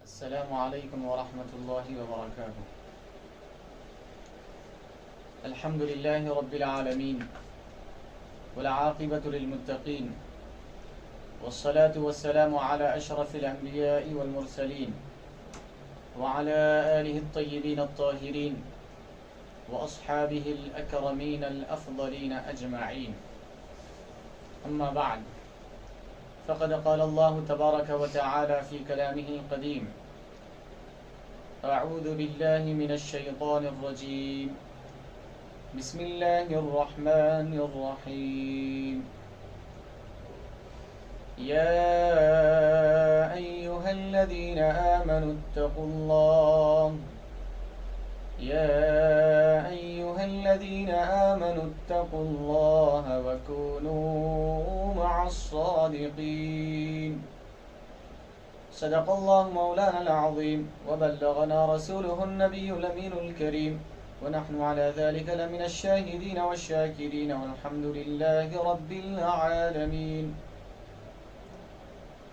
السلام علیکم ورحمۃ اللہ وبرکاتہ۔ الحمد للہ رب العالمین والعاقبۃ للمتقین والصلاة والسلام على اشرف الانبیاء والمرسلین وعلى آلہ الطیبین الطاہرین واصحابہ الاکرمین الافضلین اجمعین، اما بعد فقد قال الله تبارك وتعالى في كلامه القديم: أعوذ بالله من الشيطان الرجيم، بسم الله الرحمن الرحيم، يا أيها الذين آمنوا اتقوا الله وكونوا مع الصادقين، صدق الله مولانا العظيم وبلغنا رسوله النبي الأمين الكريم، ونحن على ذلك لمن الشاهدين والشاكرين، والحمد لله رب العالمين.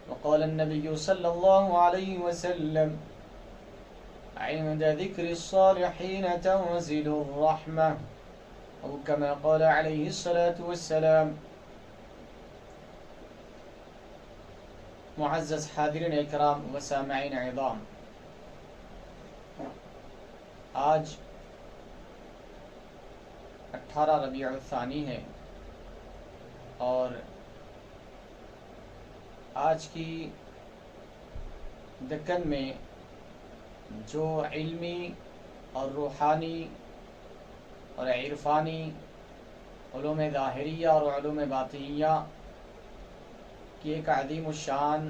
وقال النبي صلى الله عليه وسلم: عند ذكر الصالحين تنزل الرحمة، أو كما قال عليه الصلاة والسلام. معزز حاضرین اکرام و سامعین عظام، آج 18 ربیع الثانی ہے، اور آج کی دکن میں جو علمی اور روحانی اور عرفانی علوم ظاہریہ اور علوم باطنیہ کی ایک عظیم الشان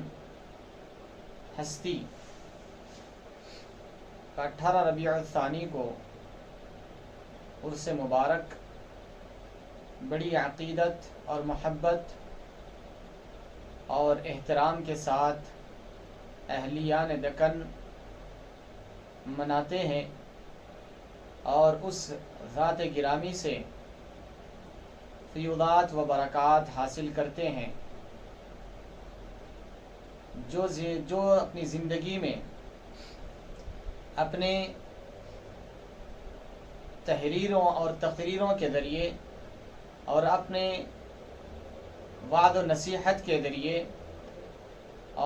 ہستی 18 ربیع الثانی کو عرس مبارک بڑی عقیدت اور محبت اور احترام کے ساتھ اہلیان دکن مناتے ہیں، اور اس ذات گرامی سے فیوضات و برکات حاصل کرتے ہیں جو اپنی زندگی میں اپنے تحریروں اور تقریروں کے ذریعے اور اپنے وعد و نصیحت کے ذریعے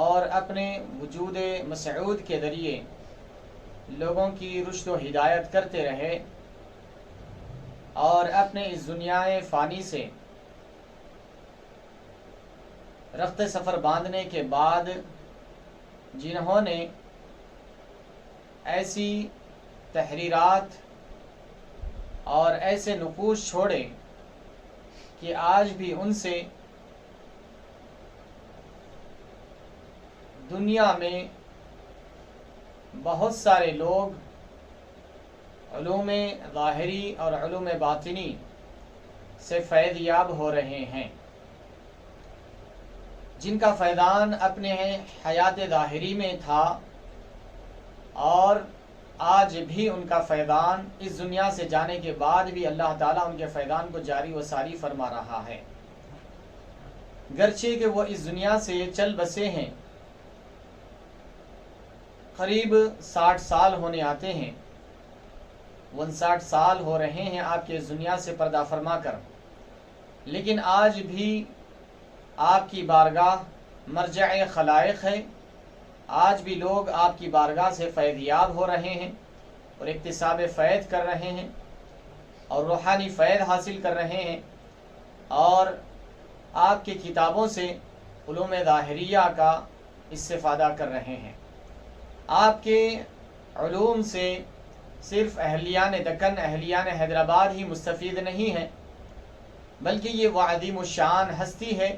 اور اپنے وجود مسعود کے ذریعے لوگوں کی رشد و ہدایت کرتے رہے، اور اپنے اس دنیا فانی سے رخت سفر باندھنے کے بعد جنہوں نے ایسی تحریرات اور ایسے نقوش چھوڑے کہ آج بھی ان سے دنیا میں بہت سارے لوگ علوم ظاہری اور علوم باطنی سے فیض یاب ہو رہے ہیں، جن کا فیضان اپنے حیات ظاہری میں تھا، اور آج بھی ان کا فیضان اس دنیا سے جانے کے بعد بھی اللہ تعالیٰ ان کے فیضان کو جاری و ساری فرما رہا ہے، گرچہ کہ وہ اس دنیا سے چل بسے ہیں، قریب 60 سال ہونے آتے ہیں، 59 سال ہو رہے ہیں آپ کے اس دنیا سے پردہ فرما کر، لیکن آج بھی آپ کی بارگاہ مرجع خلائق ہے، آج بھی لوگ آپ کی بارگاہ سے فیض یاب ہو رہے ہیں اور اکتساب فیض کر رہے ہیں اور روحانی فیض حاصل کر رہے ہیں، اور آپ کی کتابوں سے علوم ظاہریہ کا استفادہ کر رہے ہیں۔ آپ کے علوم سے صرف اہلیان دکن، اہلیان حیدرآباد ہی مستفید نہیں ہیں، بلکہ یہ وہ عظیم الشان ہستی ہے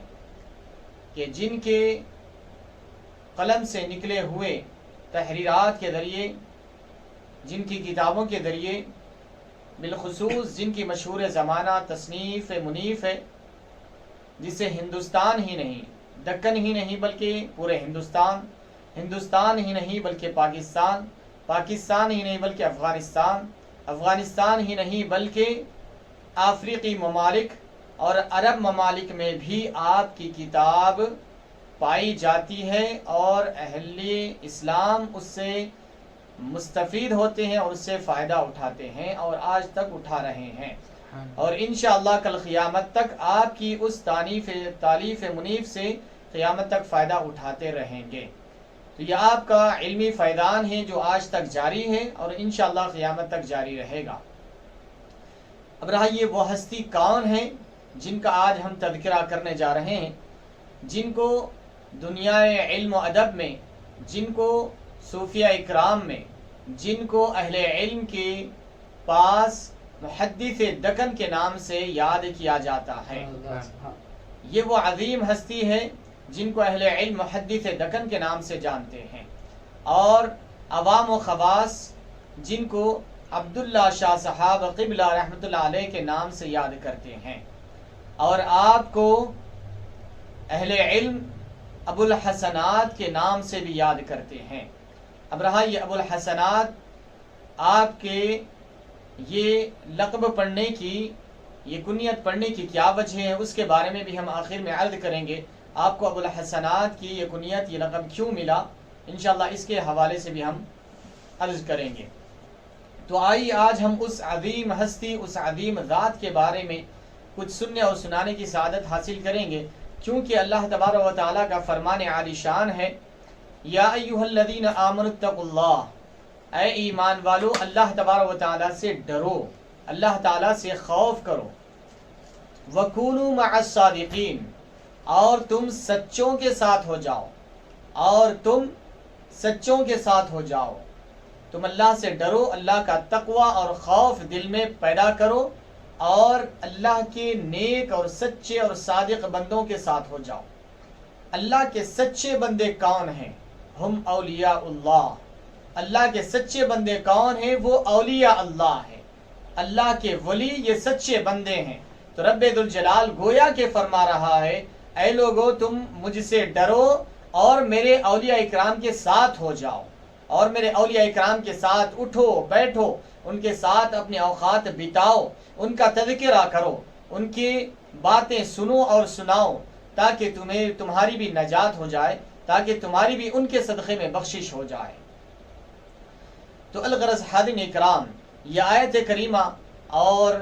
کہ جن کے قلم سے نکلے ہوئے تحریرات کے ذریعے، جن کی کتابوں کے ذریعے، بالخصوص جن کی مشہور زمانہ تصنیف منیف ہے، جسے ہندوستان ہی نہیں، دکن ہی نہیں بلکہ پورے ہندوستان ہی نہیں بلکہ پاکستان ہی نہیں بلکہ افغانستان ہی نہیں بلکہ افریقی ممالک اور عرب ممالک میں بھی آپ کی کتاب پائی جاتی ہے اور اہل اسلام اس سے مستفید ہوتے ہیں اور اس سے فائدہ اٹھاتے ہیں اور آج تک اٹھا رہے ہیں، اور انشاءاللہ کل قیامت تک آپ کی اس تالیف منیف سے قیامت تک فائدہ اٹھاتے رہیں گے۔ تو یہ آپ کا علمی فیضان ہے جو آج تک جاری ہے اور انشاءاللہ قیامت تک جاری رہے گا۔ اب رہا یہ وہ ہستی کون ہیں جن کا آج ہم تذکرہ کرنے جا رہے ہیں، جن کو دنیا علم و ادب میں، جن کو صوفیہ اکرام میں، جن کو اہل علم کے پاس محدث دکن کے نام سے یاد کیا جاتا ہے۔ یہ وہ عظیم ہستی ہے جن کو اہل علم محدث دکن کے نام سے جانتے ہیں، اور عوام و خواص جن کو عبداللہ شاہ صاحب قبلہ رحمۃ اللہ علیہ کے نام سے یاد کرتے ہیں، اور آپ کو اہل علم ابو الحسنات کے نام سے بھی یاد کرتے ہیں۔ اب رہا یہ ابو الحسنات آپ کے یہ لقب پڑھنے کی، یہ کنیت پڑھنے کی کیا وجہ ہے، اس کے بارے میں بھی ہم آخر میں عرض کریں گے۔ آپ کو ابو الحسنات کی یہ کنیت، یہ لقب کیوں ملا، انشاءاللہ اس کے حوالے سے بھی ہم عرض کریں گے۔ تو آئیے آج ہم اس عظیم ہستی، اس عظیم ذات کے بارے میں کچھ سننے اور سنانے کی سعادت حاصل کریں گے، کیونکہ اللہ تبارک و تعالیٰ کا فرمان عالی شان ہے، یا ایھا الذین آمنوا اتقوا اللہ، اے ایمان والو اللہ تبارک و تعالیٰ سے ڈرو، اللہ تعالیٰ سے خوف کرو، وکونوا مع الصادقین، اور تم سچوں کے ساتھ ہو جاؤ، اور تم سچوں کے ساتھ ہو جاؤ، تم اللہ سے ڈرو، اللہ کا تقوی اور خوف دل میں پیدا کرو، اور اللہ کے نیک اور سچے اور صادق بندوں کے ساتھ ہو جاؤ۔ اللہ کے سچے بندے کون ہیں؟ ہم اولیاء اللہ، اللہ کے سچے بندے کون ہیں؟ وہ اولیاء اللہ ہیں، اللہ کے ولی یہ سچے بندے ہیں۔ تو رب ذوالجلال گویا کہ فرما رہا ہے، اے لوگو تم مجھ سے ڈرو اور میرے اولیاء اکرام کے ساتھ ہو جاؤ، اور میرے اولیاء اکرام کے ساتھ اٹھو بیٹھو، ان کے ساتھ اپنے اوقات بتاؤ، ان کا تذکرہ کرو، ان کی باتیں سنو اور سناؤ، تاکہ تمہاری بھی نجات ہو جائے، تاکہ تمہاری بھی ان کے صدقے میں بخشش ہو جائے۔ تو الغرض حاضرین اکرام، یہ آیت کریمہ اور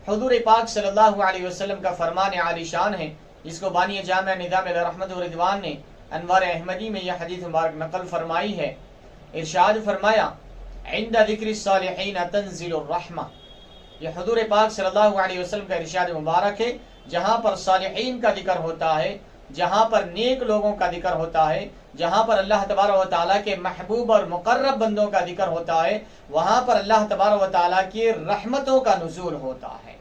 حضور پاک صلی اللہ علیہ وسلم کا فرمان عالی شان ہے، جس کو بانی جامع نظام رحمت و رضوان نے انوار احمدی میں یہ حدیث مبارک نقل فرمائی ہے۔ ارشاد فرمایا، عند ذکر الصالحین تنزل الرحمہ، یہ حضور پاک صلی اللہ علیہ وسلم کا ارشاد مبارک ہے، جہاں پر صالحین کا ذکر ہوتا ہے، جہاں پر نیک لوگوں کا ذکر ہوتا ہے، جہاں پر اللہ تبارک و تعالیٰ کے محبوب اور مقرب بندوں کا ذکر ہوتا ہے، وہاں پر اللہ تبارک و تعالیٰ کی رحمتوں کا نزول ہوتا ہے،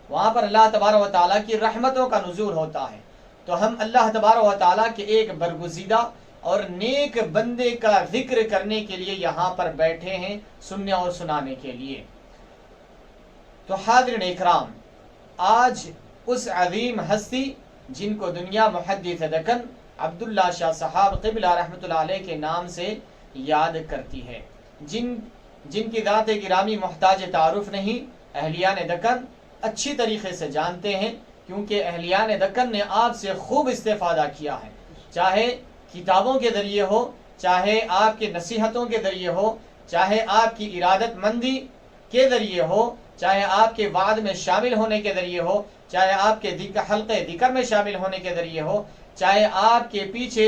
وہاں پر اللہ تبارک و تعالیٰ کی رحمتوں کا نزول ہوتا ہے۔ تو ہم اللہ تبارک و تعالیٰ کے ایک برگزیدہ اور نیک بندے کا ذکر کرنے کے لیے یہاں پر بیٹھے ہیں، سننے اور سنانے کے لیے۔ تو حاضرین اکرام، آج اس عظیم ہستی جن کو دنیا محدث دکن عبداللہ شاہ صاحب قبلہ رحمۃ اللہ علیہ کے نام سے یاد کرتی ہے، جن کی ذات گرامی محتاج تعارف نہیں، اہلیان دکن اچھی طریقے سے جانتے ہیں، کیونکہ اہلیان دکن نے آپ سے خوب استفادہ کیا ہے، چاہے کتابوں کے ذریعے ہو، چاہے آپ کے نصیحتوں کے ذریعے ہو، چاہے آپ کی ارادت مندی کے ذریعے ہو، چاہے آپ کے وعد میں شامل ہونے کے ذریعے ہو، چاہے آپ کے حلقے ذکر میں شامل ہونے کے ذریعے ہو، چاہے آپ کے پیچھے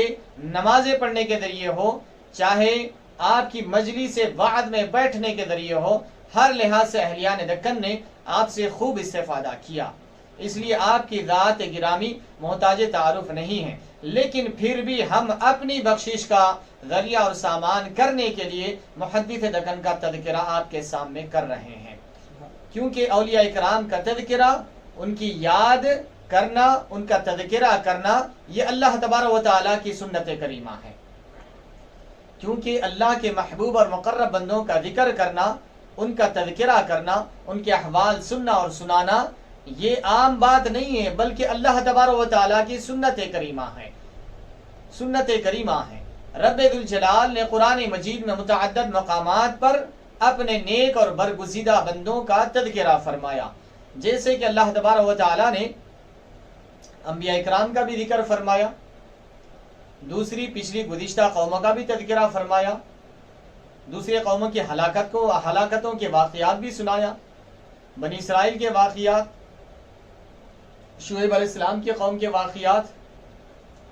نمازیں پڑھنے کے ذریعے ہو، چاہے آپ کی مجلس وعد میں بیٹھنے کے ذریعے ہو، ہر لحاظ سے اہلیان دکن نے آپ سے خوب استفادہ کیا، اس لیے آپ کی ذات گرامی محتاج تعارف نہیں ہے، لیکن پھر بھی ہم اپنی بخشش کا ذریعہ اور سامان کرنے کے لیے محدث دکن کا تذکرہ آپ کے سامنے کر رہے ہیں، کیونکہ اولیاء اکرام کا تذکرہ، ان کی یاد کرنا، ان کا تذکرہ کرنا، یہ اللہ تبارک و تعالیٰ کی سنت کریمہ ہے، کیونکہ اللہ کے محبوب اور مقرب بندوں کا ذکر کرنا، ان کا تذکرہ کرنا، ان کے احوال سننا اور سنانا، یہ عام بات نہیں ہے، بلکہ اللہ تبارک و تعالیٰ کی سنت کریمہ ہے، سنت کریمہ ہے۔ رب ذوالجلال نے قرآن مجید میں متعدد مقامات پر اپنے نیک اور برگزیدہ بندوں کا تذکرہ فرمایا، جیسے کہ اللہ تبارک و تعالیٰ نے انبیاء اکرام کا بھی ذکر فرمایا، دوسری پچھلی گزشتہ قوموں کا بھی تذکرہ فرمایا، دوسرے قوموں کی ہلاکتوں کے واقعات بھی سنایا، بنی اسرائیل کے واقعات، شعیب علیہ السلام کی قوم کے واقعات،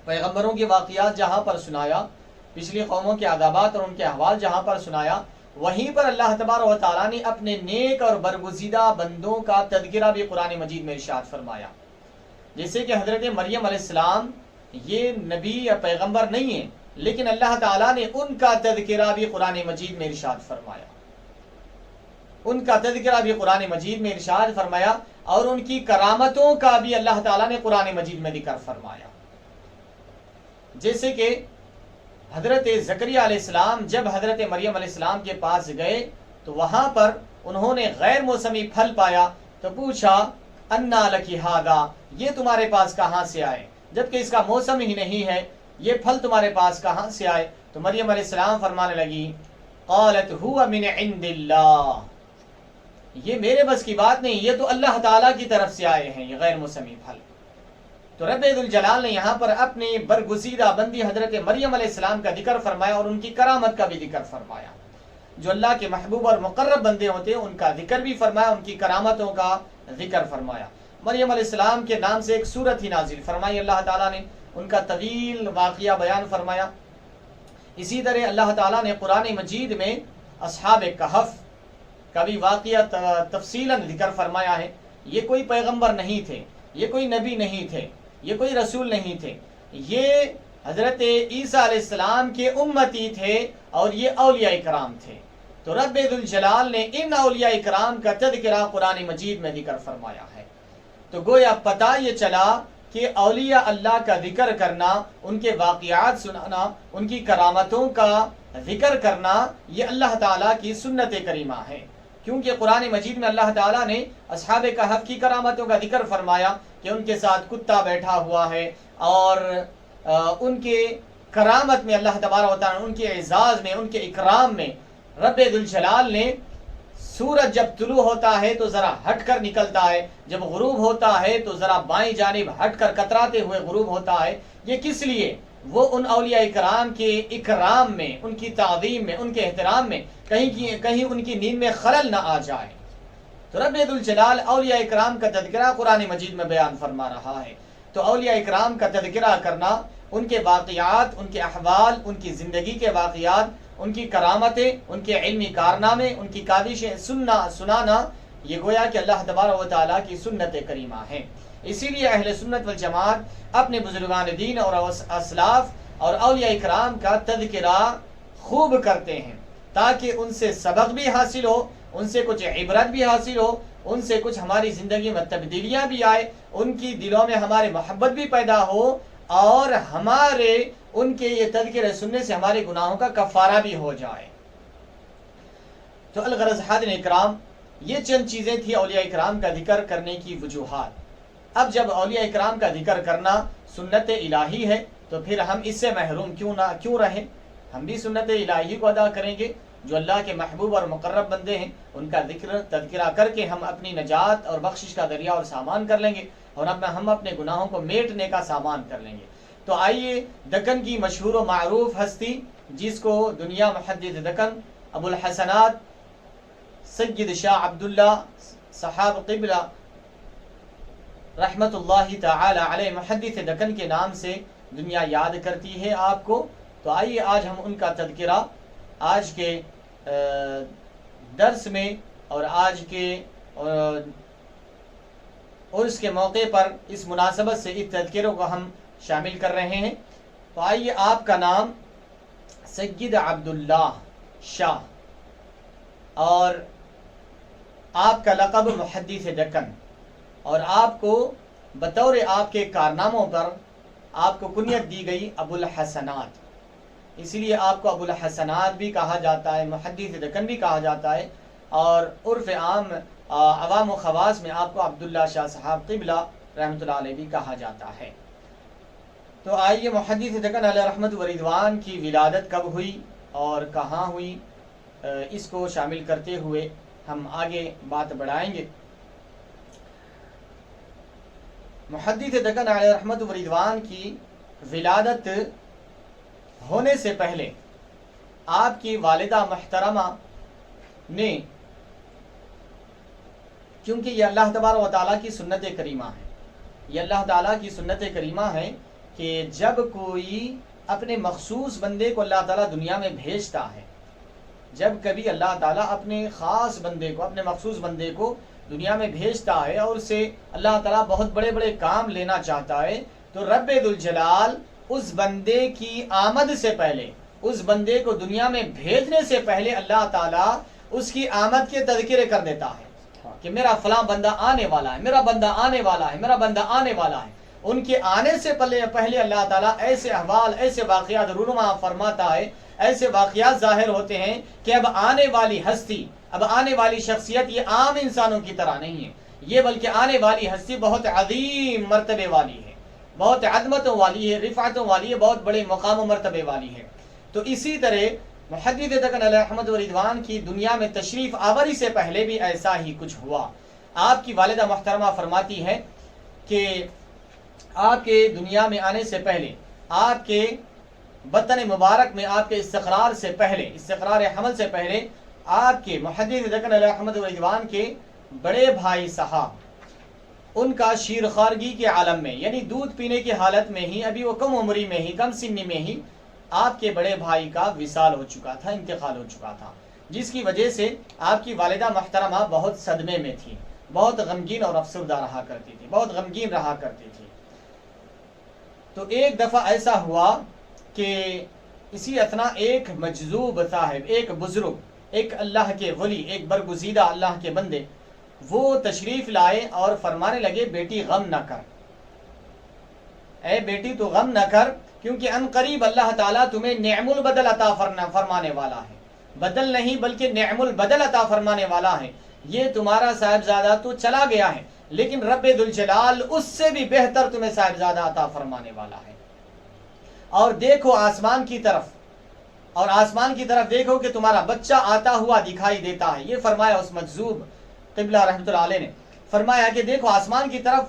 پیغمبروں کے واقعات جہاں پر سنایا، پچھلی قوموں کے عذابات اور ان کے احوال جہاں پر سنایا، وہیں پر اللہ تبارک و تعالیٰ نے اپنے نیک اور برگزیدہ بندوں کا تذکرہ بھی قرآن مجید میں ارشاد فرمایا. جیسے کہ حضرت مریم علیہ السلام یہ نبی یا پیغمبر نہیں ہیں، لیکن اللہ تعالیٰ نے ان کا تذکرہ بھی قرآن مجید میں ارشاد فرمایا، ان کا تذکرہ بھی قرآن مجید میں ارشاد فرمایا، اور ان کی کرامتوں کا بھی اللہ تعالیٰ نے قرآن مجید میں ذکر فرمایا. جیسے کہ حضرت زکریا علیہ السلام جب حضرت مریم علیہ السلام کے پاس گئے تو وہاں پر انہوں نے غیر موسمی پھل پایا تو پوچھا انا لکی ھذا، یہ تمہارے پاس کہاں سے آئے، جبکہ اس کا موسم ہی نہیں ہے، یہ پھل تمہارے پاس کہاں سے آئے؟ تو مریم علیہ السلام فرمانے لگی قالت هو من عند اللہ، یہ میرے بس کی بات نہیں، یہ تو اللہ تعالیٰ کی طرف سے آئے ہیں یہ غیر موسمی پھل. تو رب ذوالجلال نے یہاں پر اپنی برگزیدہ بندی حضرت مریم علیہ السلام کا ذکر فرمایا اور ان کی کرامت کا بھی ذکر فرمایا. جو اللہ کے محبوب اور مقرب بندے ہوتے ہیں ان کا ذکر بھی فرمایا، ان کی کرامتوں کا ذکر فرمایا. مریم علیہ السلام کے نام سے ایک سورت ہی نازل فرمائی اللہ تعالیٰ نے، ان کا طویل واقعہ بیان فرمایا. اسی طرح اللہ تعالیٰ نے قرآن مجید میں اصحاب کہف کا بھی واقعہ تفصیلاً ذکر فرمایا ہے. یہ کوئی پیغمبر نہیں تھے، یہ کوئی نبی نہیں تھے، یہ کوئی رسول نہیں تھے، یہ حضرت عیسیٰ علیہ السلام کے امتی تھے اور یہ اولیاء کرام تھے. تو رب ذوالجلال نے ان اولیاء کرام کا تذکرہ قرآن مجید میں ذکر فرمایا ہے. تو گویا پتہ یہ چلا کہ اولیاء اللہ کا ذکر کرنا، ان کے واقعات سنانا، ان کی کرامتوں کا ذکر کرنا، یہ اللہ تعالیٰ کی سنت کریمہ ہے. کیونکہ قرآن مجید میں اللہ تعالیٰ نے اصحاب کہف کی کرامتوں کا ذکر فرمایا کہ ان کے ساتھ کتا بیٹھا ہوا ہے، اور ان کے کرامت میں اللہ تبارک و تعالیٰ ان کے اعزاز میں، ان کے اکرام میں رب ذوالجلال نے سورج جب طلوع ہوتا ہے تو ذرا ہٹ کر نکلتا ہے، جب غروب ہوتا ہے تو ذرا بائیں جانب ہٹ کر کتراتے ہوئے غروب ہوتا ہے. یہ کس لیے؟ وہ ان اولیاء کرام کے اکرام میں، ان کی تعظیم میں، ان کے احترام میں کہیں ان کی نیند میں خلل نہ آ جائے. تو رب ذوالجلال اولیاء اکرام کا تذکرہ قرآن مجید میں بیان فرما رہا ہے. تو اولیاء اکرام کا تذکرہ کرنا، ان کے واقعات، ان کے احوال، ان کی زندگی کے واقعات، ان کی کرامتیں، ان کے علمی کارنامے، ان کی کاوشیں سنانا، یہ گویا کہ اللہ تبارک و تعالیٰ کی سنت کریمہ ہے. اسی لیے اہل سنت والجماعت اپنے بزرگان دین اور اسلاف اور اولیاء کرام کا تذکرہ خوب کرتے ہیں تاکہ ان سے سبق بھی حاصل ہو، ان سے کچھ عبرت بھی حاصل ہو، ان سے کچھ ہماری زندگی میں تبدیلیاں بھی آئے، ان کی دلوں میں ہمارے محبت بھی پیدا ہو، اور ہمارے ان کے یہ تذکرے سننے سے ہمارے گناہوں کا کفارہ بھی ہو جائے. تو الغرض حاضرین اکرام، یہ چند چیزیں تھی اولیاء اکرام کا ذکر کرنے کی وجوہات. اب جب اولیاء اکرام کا ذکر کرنا سنت الہی ہے تو پھر ہم اس سے محروم کیوں رہیں؟ ہم بھی سنت الہی کو ادا کریں گے. جو اللہ کے محبوب اور مقرب بندے ہیں ان کا تذکرہ کر کے ہم اپنی نجات اور بخشش کا ذریعہ اور سامان کر لیں گے، اور ہم اپنے گناہوں کو میٹنے کا سامان کر لیں گے. تو آئیے دکن کی مشہور و معروف ہستی، جس کو دنیا محدث دکن ابو الحسنات سید شاہ عبداللہ صحاب قبلہ رحمت اللہ تعالی علیہ محدث دکن کے نام سے دنیا یاد کرتی ہے آپ کو، تو آئیے آج ہم ان کا تذکرہ آج کے درس میں اور آج کے عرس کے موقع پر اس مناسبت سے اس تذکروں کو ہم شامل کر رہے ہیں. تو آئیے، آپ کا نام سید عبداللہ شاہ اور آپ کا لقب محدث دکن، اور آپ کو بطور آپ کے کارناموں پر آپ کو کنیت دی گئی ابو الحسنات، اس لیے آپ کو ابو الحسنات بھی کہا جاتا ہے، محدث دکن بھی کہا جاتا ہے، اور عرف عام عوام و خواص میں آپ کو عبداللہ شاہ صاحب قبلہ رحمۃ اللہ علیہ بھی کہا جاتا ہے. تو آئیے محدث دکن علیہ رحمت و رضوان کی ولادت کب ہوئی اور کہاں ہوئی، اس کو شامل کرتے ہوئے ہم آگے بات بڑھائیں گے. محدث دکن علیہ رحمت و رضوان کی ولادت ہونے سے پہلے آپ کی والدہ محترمہ نے، کیونکہ یہ اللہ تبارک و تعالیٰ کی سنت کریمہ ہے، یہ اللہ تعالیٰ کی سنت کریمہ ہے کہ جب کوئی اپنے مخصوص بندے کو اللہ تعالیٰ دنیا میں بھیجتا ہے، جب کبھی اللہ تعالیٰ اپنے خاص بندے کو، اپنے مخصوص بندے کو دنیا میں بھیجتا ہے اور اسے اللہ تعالیٰ بہت بڑے بڑے کام لینا چاہتا ہے، تو رب ذوالجلال اس بندے کی آمد سے پہلے، اس بندے کو دنیا میں بھیجنے سے پہلے اللہ تعالیٰ اس کی آمد کے تذکرے کر دیتا ہے کہ میرا فلاں بندہ آنے والا ہے، میرا بندہ آنے والا ہے، میرا بندہ آنے والا ہے۔ ان کے آنے سے پہلے اللہ تعالیٰ ایسے احوال، ایسے واقعات رونما فرماتا ہے، ایسے واقعات ظاہر ہوتے ہیں کہ اب آنے والی ہستی، اب آنے والی شخصیت یہ عام انسانوں کی طرح نہیں ہے، یہ بلکہ آنے والی ہستی بہت عظیم مرتبے والی ہے، بہت عظمتوں والی ہے، رفعتوں والی ہے، بہت بڑے مقام و مرتبے والی ہے۔ تو اسی طرح محدث دکن علیہ رحمت و رضوان کی دنیا میں تشریف آوری سے پہلے بھی ایسا ہی کچھ ہوا۔ آپ کی والدہ محترمہ فرماتی ہے کہ آپ کے دنیا میں آنے سے پہلے، آپ کے بطن مبارک میں آپ کے استقرار سے پہلے، استقرار حمل سے پہلے، آپ کے محدث دکن علیہ رحمت و رضوان کے بڑے بھائی صاحب، ان کا شیرخوارگی کے عالم میں، یعنی دودھ پینے کی حالت میں ہی، ابھی وہ کم عمری میں ہی، کم سنی میں ہی آپ کے بڑے بھائی کا وصال ہو چکا تھا، انتقال ہو چکا تھا، جس کی وجہ سے آپ کی والدہ محترمہ بہت صدمے میں تھی، بہت غمگین اور افسردہ رہا کرتی تھی، بہت غمگین رہا کرتی تھی۔ تو ایک دفعہ ایسا ہوا کہ اسی اثنا ایک مجذوب صاحب، ایک بزرگ، ایک اللہ کے ولی، ایک برگزیدہ اللہ کے بندے، وہ تشریف لائے اور فرمانے لگے بیٹی غم نہ کر، اے بیٹی تو غم نہ کر، کیونکہ ان قریب اللہ تعالیٰ تمہیں نعم البدل عطا فرمانے والا ہے، بدل نہیں بلکہ نعم البدل عطا فرمانے والا ہے۔ یہ تمہارا صاحبزادہ تو چلا گیا ہے، لیکن رب ذوالجلال اس سے بھی بہتر تمہیں صاحبزادہ عطا فرمانے والا ہے۔ اور دیکھو آسمان کی طرف، اور آسمان کی طرف دیکھو کہ تمہارا بچہ آتا ہوا دکھائی دیتا ہے۔ یہ فرمایا اس مجذوب قبلہ رحمۃ اللہ علیہ نے، فرمایا کہ دیکھو آسمان کی طرف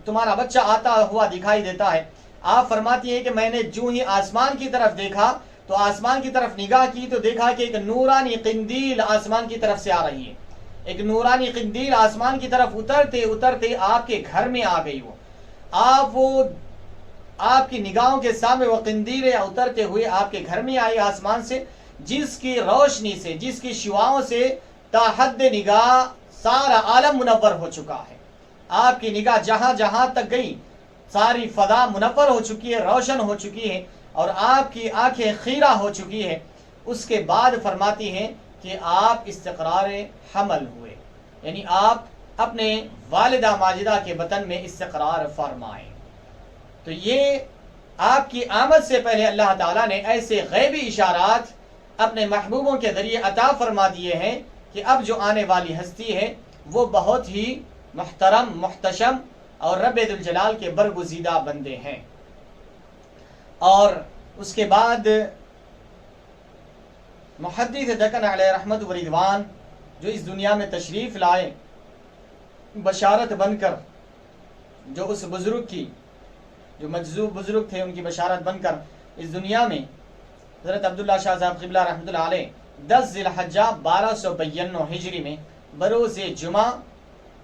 تمہارا بچہ آتا ہوا دکھائی دیتا ہے۔ آپ فرماتی ہیں کہ میں نے جو ہی آسمان کی طرف دیکھا تو آسمان کی طرف نگاہ کی تو دیکھا کہ ایک نورانی قندیل آسمان کی طرف سے آ رہی ہے، ایک نورانی قندیل آسمان کی طرف اترتے اترتے آپ کے گھر میں آ گئی۔ آپ کی نگاہوں کے سامنے وہ قندیل اترتے ہوئے آپ کے گھر میں آئی آسمان سے، جس کی روشنی سے، جس کی شعاؤں سے تا حد نگاہ سارا عالم منور ہو چکا ہے۔ آپ کی نگاہ جہاں جہاں تک گئی ساری فضا منور ہو چکی ہے، روشن ہو چکی ہے، اور آپ کی آنکھیں خیرہ ہو چکی ہے۔ اس کے بعد فرماتی ہیں کہ آپ استقرار حمل ہوئے، یعنی آپ اپنے والدہ ماجدہ کے بطن میں استقرار فرمائے۔ تو یہ آپ کی آمد سے پہلے اللہ تعالیٰ نے ایسے غیبی اشارات اپنے محبوبوں کے ذریعے عطا فرما دیے ہیں کہ اب جو آنے والی ہستی ہے وہ بہت ہی محترم، محتشم اور رب ذوالجلال کے برگزیدہ بندے ہیں۔ اور اس کے بعد محدث دکن علیہ رحمت و رضوان جو اس دنیا میں تشریف لائے، بشارت بن کر، جو اس بزرگ کی، جو مجذوب بزرگ تھے، ان کی بشارت بن کر اس دنیا میں حضرت عبداللہ شاہ صاحب قبلہ رحمۃ اللہ علیہ 10 ذی الحجہ 1292 ہجری میں بروز جمعہ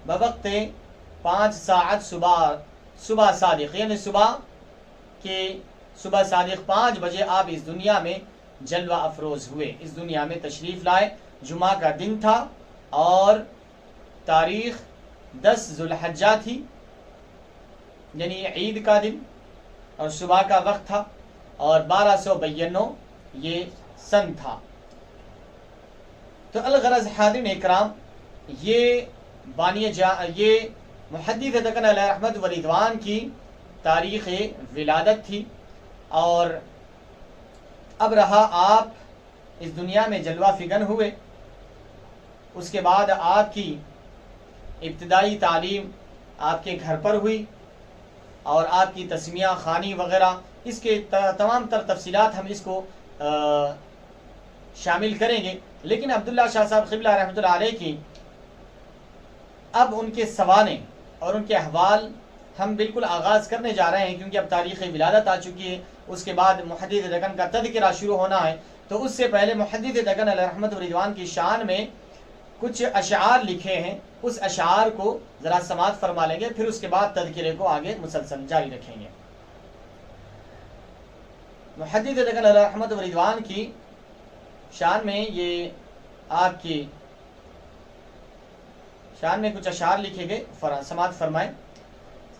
بوقت 5 ساعت صبح صادق، یعنی صبح صادق 5 بجے آپ اس دنیا میں جلوہ افروز ہوئے، اس دنیا میں تشریف لائے۔ جمعہ کا دن تھا اور تاریخ 10 ذی الحجہ تھی، یعنی عید کا دن، اور صبح کا وقت تھا، اور 1292 یہ سن تھا۔ تو الغرض حاضرین اکرام، یہ یہ محدث دکن علیہ رحمت و رضوان کی تاریخ ولادت تھی۔ اور اب رہا آپ اس دنیا میں جلوہ فگن ہوئے، اس کے بعد آپ کی ابتدائی تعلیم آپ کے گھر پر ہوئی، اور آپ کی تسمیہ خوانی وغیرہ، اس کے تمام تر تفصیلات ہم اس کو شامل کریں گے۔ لیکن عبداللہ شاہ صاحب قبلہ رحمۃ اللہ علیہ کی اب ان کے سوانے اور ان کے احوال ہم بالکل آغاز کرنے جا رہے ہیں، کیونکہ اب تاریخ ولادت آ چکی ہے، اس کے بعد محدث دکن کا تذکرہ شروع ہونا ہے، تو اس سے پہلے محدث دکن علیہ رحمت و رضوان کی شان میں کچھ اشعار لکھے ہیں، اس اشعار کو ذرا سماعت فرما لیں گے، پھر اس کے بعد تذکرے کو آگے مسلسل جاری رکھیں گے۔ محدث دکن علیہ رحمت و رضوان کی شان میں یہ آپ کی شان میں کچھ اشعار لکھے گئے، سماعت فرمائیں۔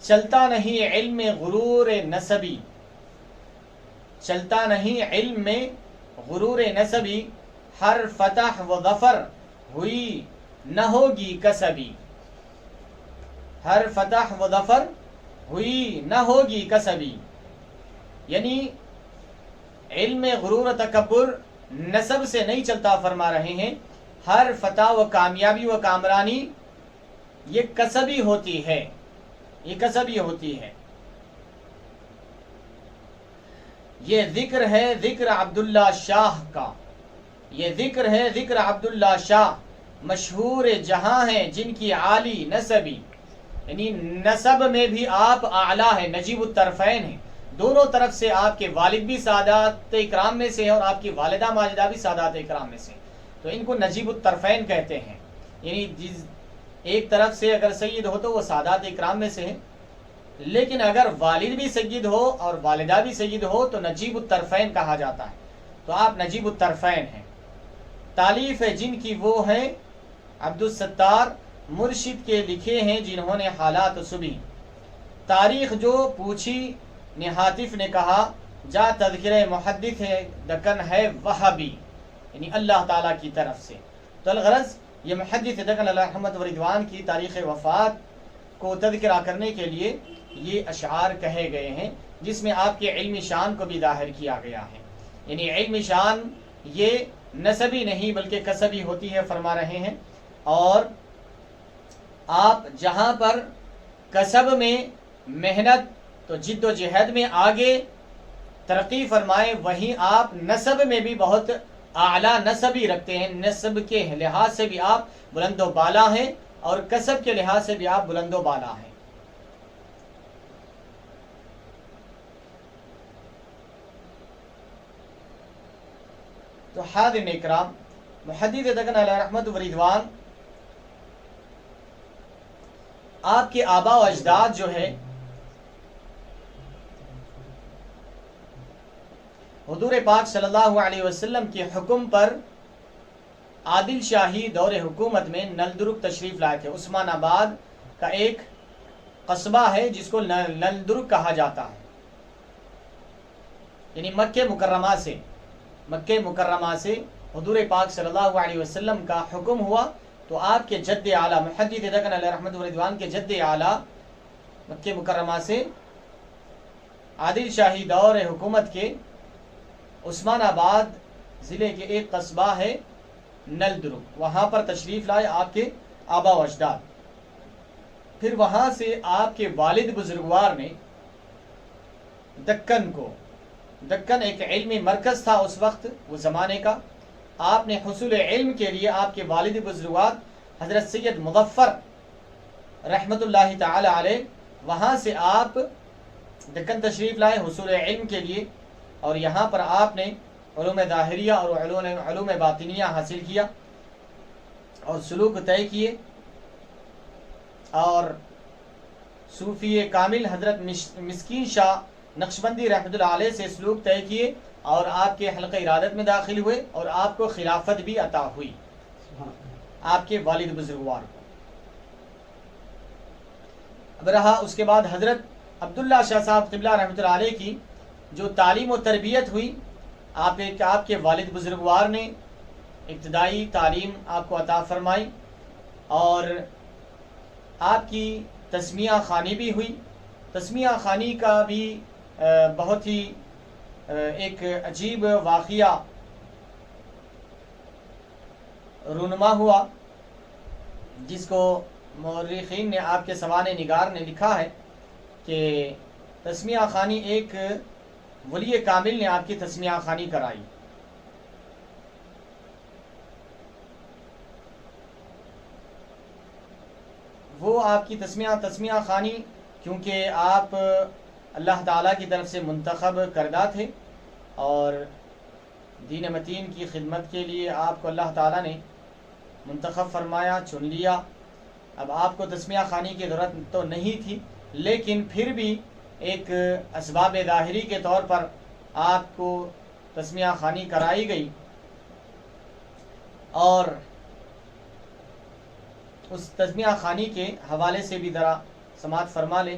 چلتا نہیں علم میں غرور نسبی، چلتا نہیں علم میں غرور نسبی، ہر فتح و ظفر ہوئی نہ ہوگی کسبی، ہر فتح و ظفر ہوئی نہ ہوگی کسبی، یعنی علم میں غرور و تکبر نسب سے نہیں چلتا، فرما رہے ہیں ہر فتح و کامیابی و کامرانی یہ کسبی ہوتی ہے، یہ کسبی ہوتی ہے۔ یہ ذکر ہے ذکر عبداللہ شاہ کا، یہ ذکر ہے ذکر عبداللہ شاہ، مشہور جہاں ہیں جن کی عالی نسبی، یعنی نسب میں بھی آپ اعلیٰ ہیں، نجیب الطرفین ہیں، دونوں طرف سے آپ کے والد بھی سادات اکرام میں سے ہیں اور آپ کی والدہ ماجدہ بھی سادات اکرام میں سے ہیں، تو ان کو نجیب الطرفین کہتے ہیں، یعنی ایک طرف سے اگر سید ہو تو وہ سادات اکرام میں سے ہیں، لیکن اگر والد بھی سید ہو اور والدہ بھی سید ہو تو نجیب الطرفین کہا جاتا ہے، تو آپ نجیب الطرفین ہیں۔ تالیف ہے جن کی وہ ہیں عبدالستار مرشد کے لکھے ہیں جنہوں نے حالات سبھی، تاریخ جو پوچھی نے حاطف نے کہا، جا تذکرہ محدث ہے دکن ہے وہابی، یعنی اللہ تعالیٰ کی طرف سے۔ تو الغرض یہ محدث دکن علیہ رحمت و رضوان کی تاریخ وفات کو تذکرہ کرنے کے لیے یہ اشعار کہے گئے ہیں، جس میں آپ کے علمی شان کو بھی ظاہر کیا گیا ہے، یعنی علمی شان یہ نسبی نہیں بلکہ کسبی ہوتی ہے، فرما رہے ہیں، اور آپ جہاں پر کسب میں محنت تو جد و جہد میں آگے ترقی فرمائے، وہیں آپ نسب میں بھی بہت اعلیٰ نسبی رکھتے ہیں، نسب کے لحاظ سے بھی آپ بلند و بالا ہیں اور کسب کے لحاظ سے بھی آپ بلند و بالا ہیں۔ تو حاضرین اکرام، محدث دکن علیہ رحمت و رضوان آپ کے آبا و اجداد جو ہے حضور پاک صلی اللہ علیہ وسلم کے حکم پر عادل شاہی دور حکومت میں نلدرگ تشریف لائے تھے۔ عثمان آباد کا ایک قصبہ ہے جس کو نلدرگ کہا جاتا ہے، یعنی مکہ مکرمہ سے حضور پاک صلی اللہ علیہ وسلم کا حکم ہوا تو آپ کے جد اعلیٰ محدث دکن علیہ رحمت و رضوان کے جد اعلیٰ مکہ مکرمہ سے عادل شاہی دور حکومت کے عثمان آباد ضلع کے ایک قصبہ ہے نلدرگ، وہاں پر تشریف لائے آپ کے آبا و اجداد۔ پھر وہاں سے آپ کے والد بزرگوار نے دکن ایک علمی مرکز تھا اس وقت وہ زمانے کا، آپ نے حصول علم کے لیے آپ کے والد بزرگوار حضرت سید مظفر رحمت اللہ تعالی علیہ، وہاں سے آپ دکن تشریف لائے حصول علم کے لیے، اور یہاں پر آپ نے علوم ظاہریہ اور علوم باطنیہ حاصل کیا اور سلوک طے کیے، اور صوفی کامل حضرت مسکین شاہ نقشبندی رحمۃ اللہ علیہ سے سلوک طے کیے اور آپ کے حلقہ ارادت میں داخل ہوئے اور آپ کو خلافت بھی عطا ہوئی آپ کے والد بزرگوار کو۔ اب رہا اس کے بعد حضرت عبداللہ شاہ صاحب قبلہ رحمۃ اللہ علیہ کی جو تعلیم و تربیت ہوئی، آپ کے والد بزرگوار نے ابتدائی تعلیم آپ کو عطا فرمائی، اور آپ کی تسمیہ خوانی بھی ہوئی۔ تسمیہ خوانی کا بھی بہت ہی ایک عجیب واقعہ رونما ہوا، جس کو مورخین نے آپ کے سوانح نگار نے لکھا ہے کہ تسمیہ خوانی ایک ولی کامل نے آپ کی تسمیہ خوانی کرائی۔ وہ آپ کی تسمیہ خوانی، کیونکہ آپ اللہ تعالیٰ کی طرف سے منتخب کردہ تھے، اور دین متین کی خدمت کے لیے آپ کو اللہ تعالیٰ نے منتخب فرمایا، چن لیا۔ اب آپ کو تسمیہ خوانی کی ضرورت تو نہیں تھی، لیکن پھر بھی ایک اسباب ظاہری کے طور پر آپ کو تسمیہ خوانی کرائی گئی، اور اس تسمیہ خوانی کے حوالے سے بھی ذرا سماعت فرما لیں۔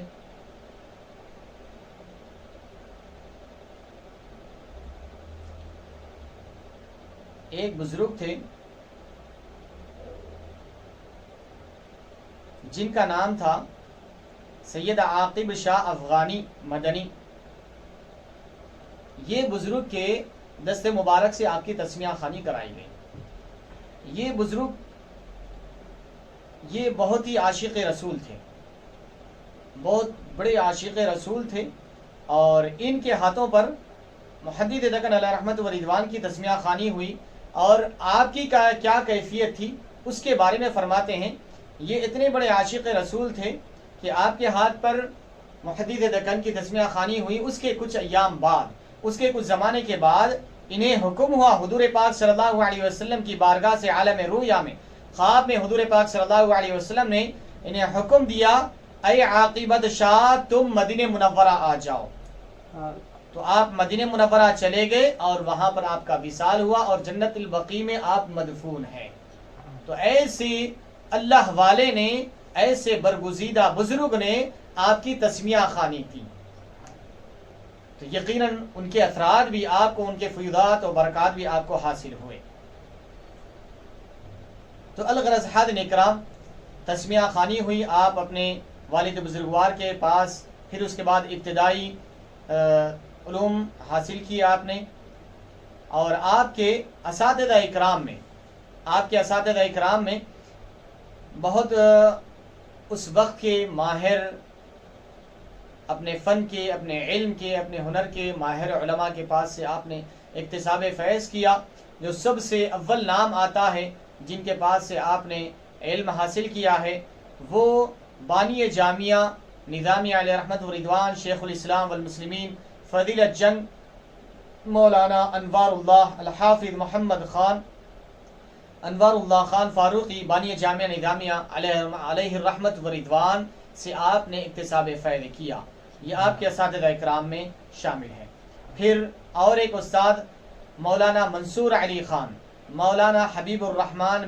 ایک بزرگ تھے جن کا نام تھا سید عاقب شاہ افغانی مدنی۔ یہ بزرگ کے دست مبارک سے آپ کی تسمیہ خوانی کرائی گئی۔ یہ بزرگ یہ بہت ہی عاشق رسول تھے، بہت بڑے عاشق رسول تھے، اور ان کے ہاتھوں پر محدث دکن علیہ رحمت و رضوان کی تسمیہ خوانی ہوئی، اور آپ کی کیا کیفیت تھی اس کے بارے میں فرماتے ہیں۔ یہ اتنے بڑے عاشق رسول تھے کہ آپ کے ہاتھ پر محدث دکن کی تسمیہ خوانی ہوئی، اس کے کچھ ایام بعد، اس کے کچھ زمانے کے بعد انہیں حکم ہوا حضور پاک صلی اللہ علیہ وسلم کی بارگاہ سے عالم رویا میں، خواب میں حضور پاک صلی اللہ علیہ وسلم نے انہیں حکم دیا، اے عاقبت شاہ تم مدینہ منورہ آ جاؤ۔ تو آپ مدینہ منورہ چلے گئے، اور وہاں پر آپ کا وصال ہوا، اور جنت البقیع میں آپ مدفون ہیں۔ تو ایسے اللہ والے نے، ایسے برگزیدہ بزرگ نے آپ کی تسمیہ خوانی کی، تو یقیناً ان کے اثرات بھی آپ کو، ان کے فیوضات و برکات بھی آپ کو حاصل ہوئے۔ تو الغرض حاضرین اکرام، تسمیہ خوانی ہوئی، آپ اپنے والد بزرگوار کے پاس، پھر اس کے بعد ابتدائی علوم حاصل کیے آپ نے، اور آپ کے اساتذہ اکرام میں بہت اس وقت کے ماہر، اپنے فن کے، اپنے علم کے، اپنے ہنر کے ماہر علماء کے پاس سے آپ نے اکتساب فیض کیا۔ جو سب سے اول نام آتا ہے جن کے پاس سے آپ نے علم حاصل کیا ہے، وہ بانی جامعہ نظامیہ علیہ رحمت و رضوان شیخ الاسلام والمسلمین فضیلت جنگ مولانا انوار اللہ الحافظ محمد خان انوار اللہ خان فاروقی بانی جامعہ نظامیہ علیہ الرحمت و رضوان سے آپ نے اکتساب فیض کیا۔ یہ آپ کے اساتذہ اکرام میں شامل ہے۔ پھر اور ایک استاد مولانا منصور علی خان، مولانا حبیب الرحمن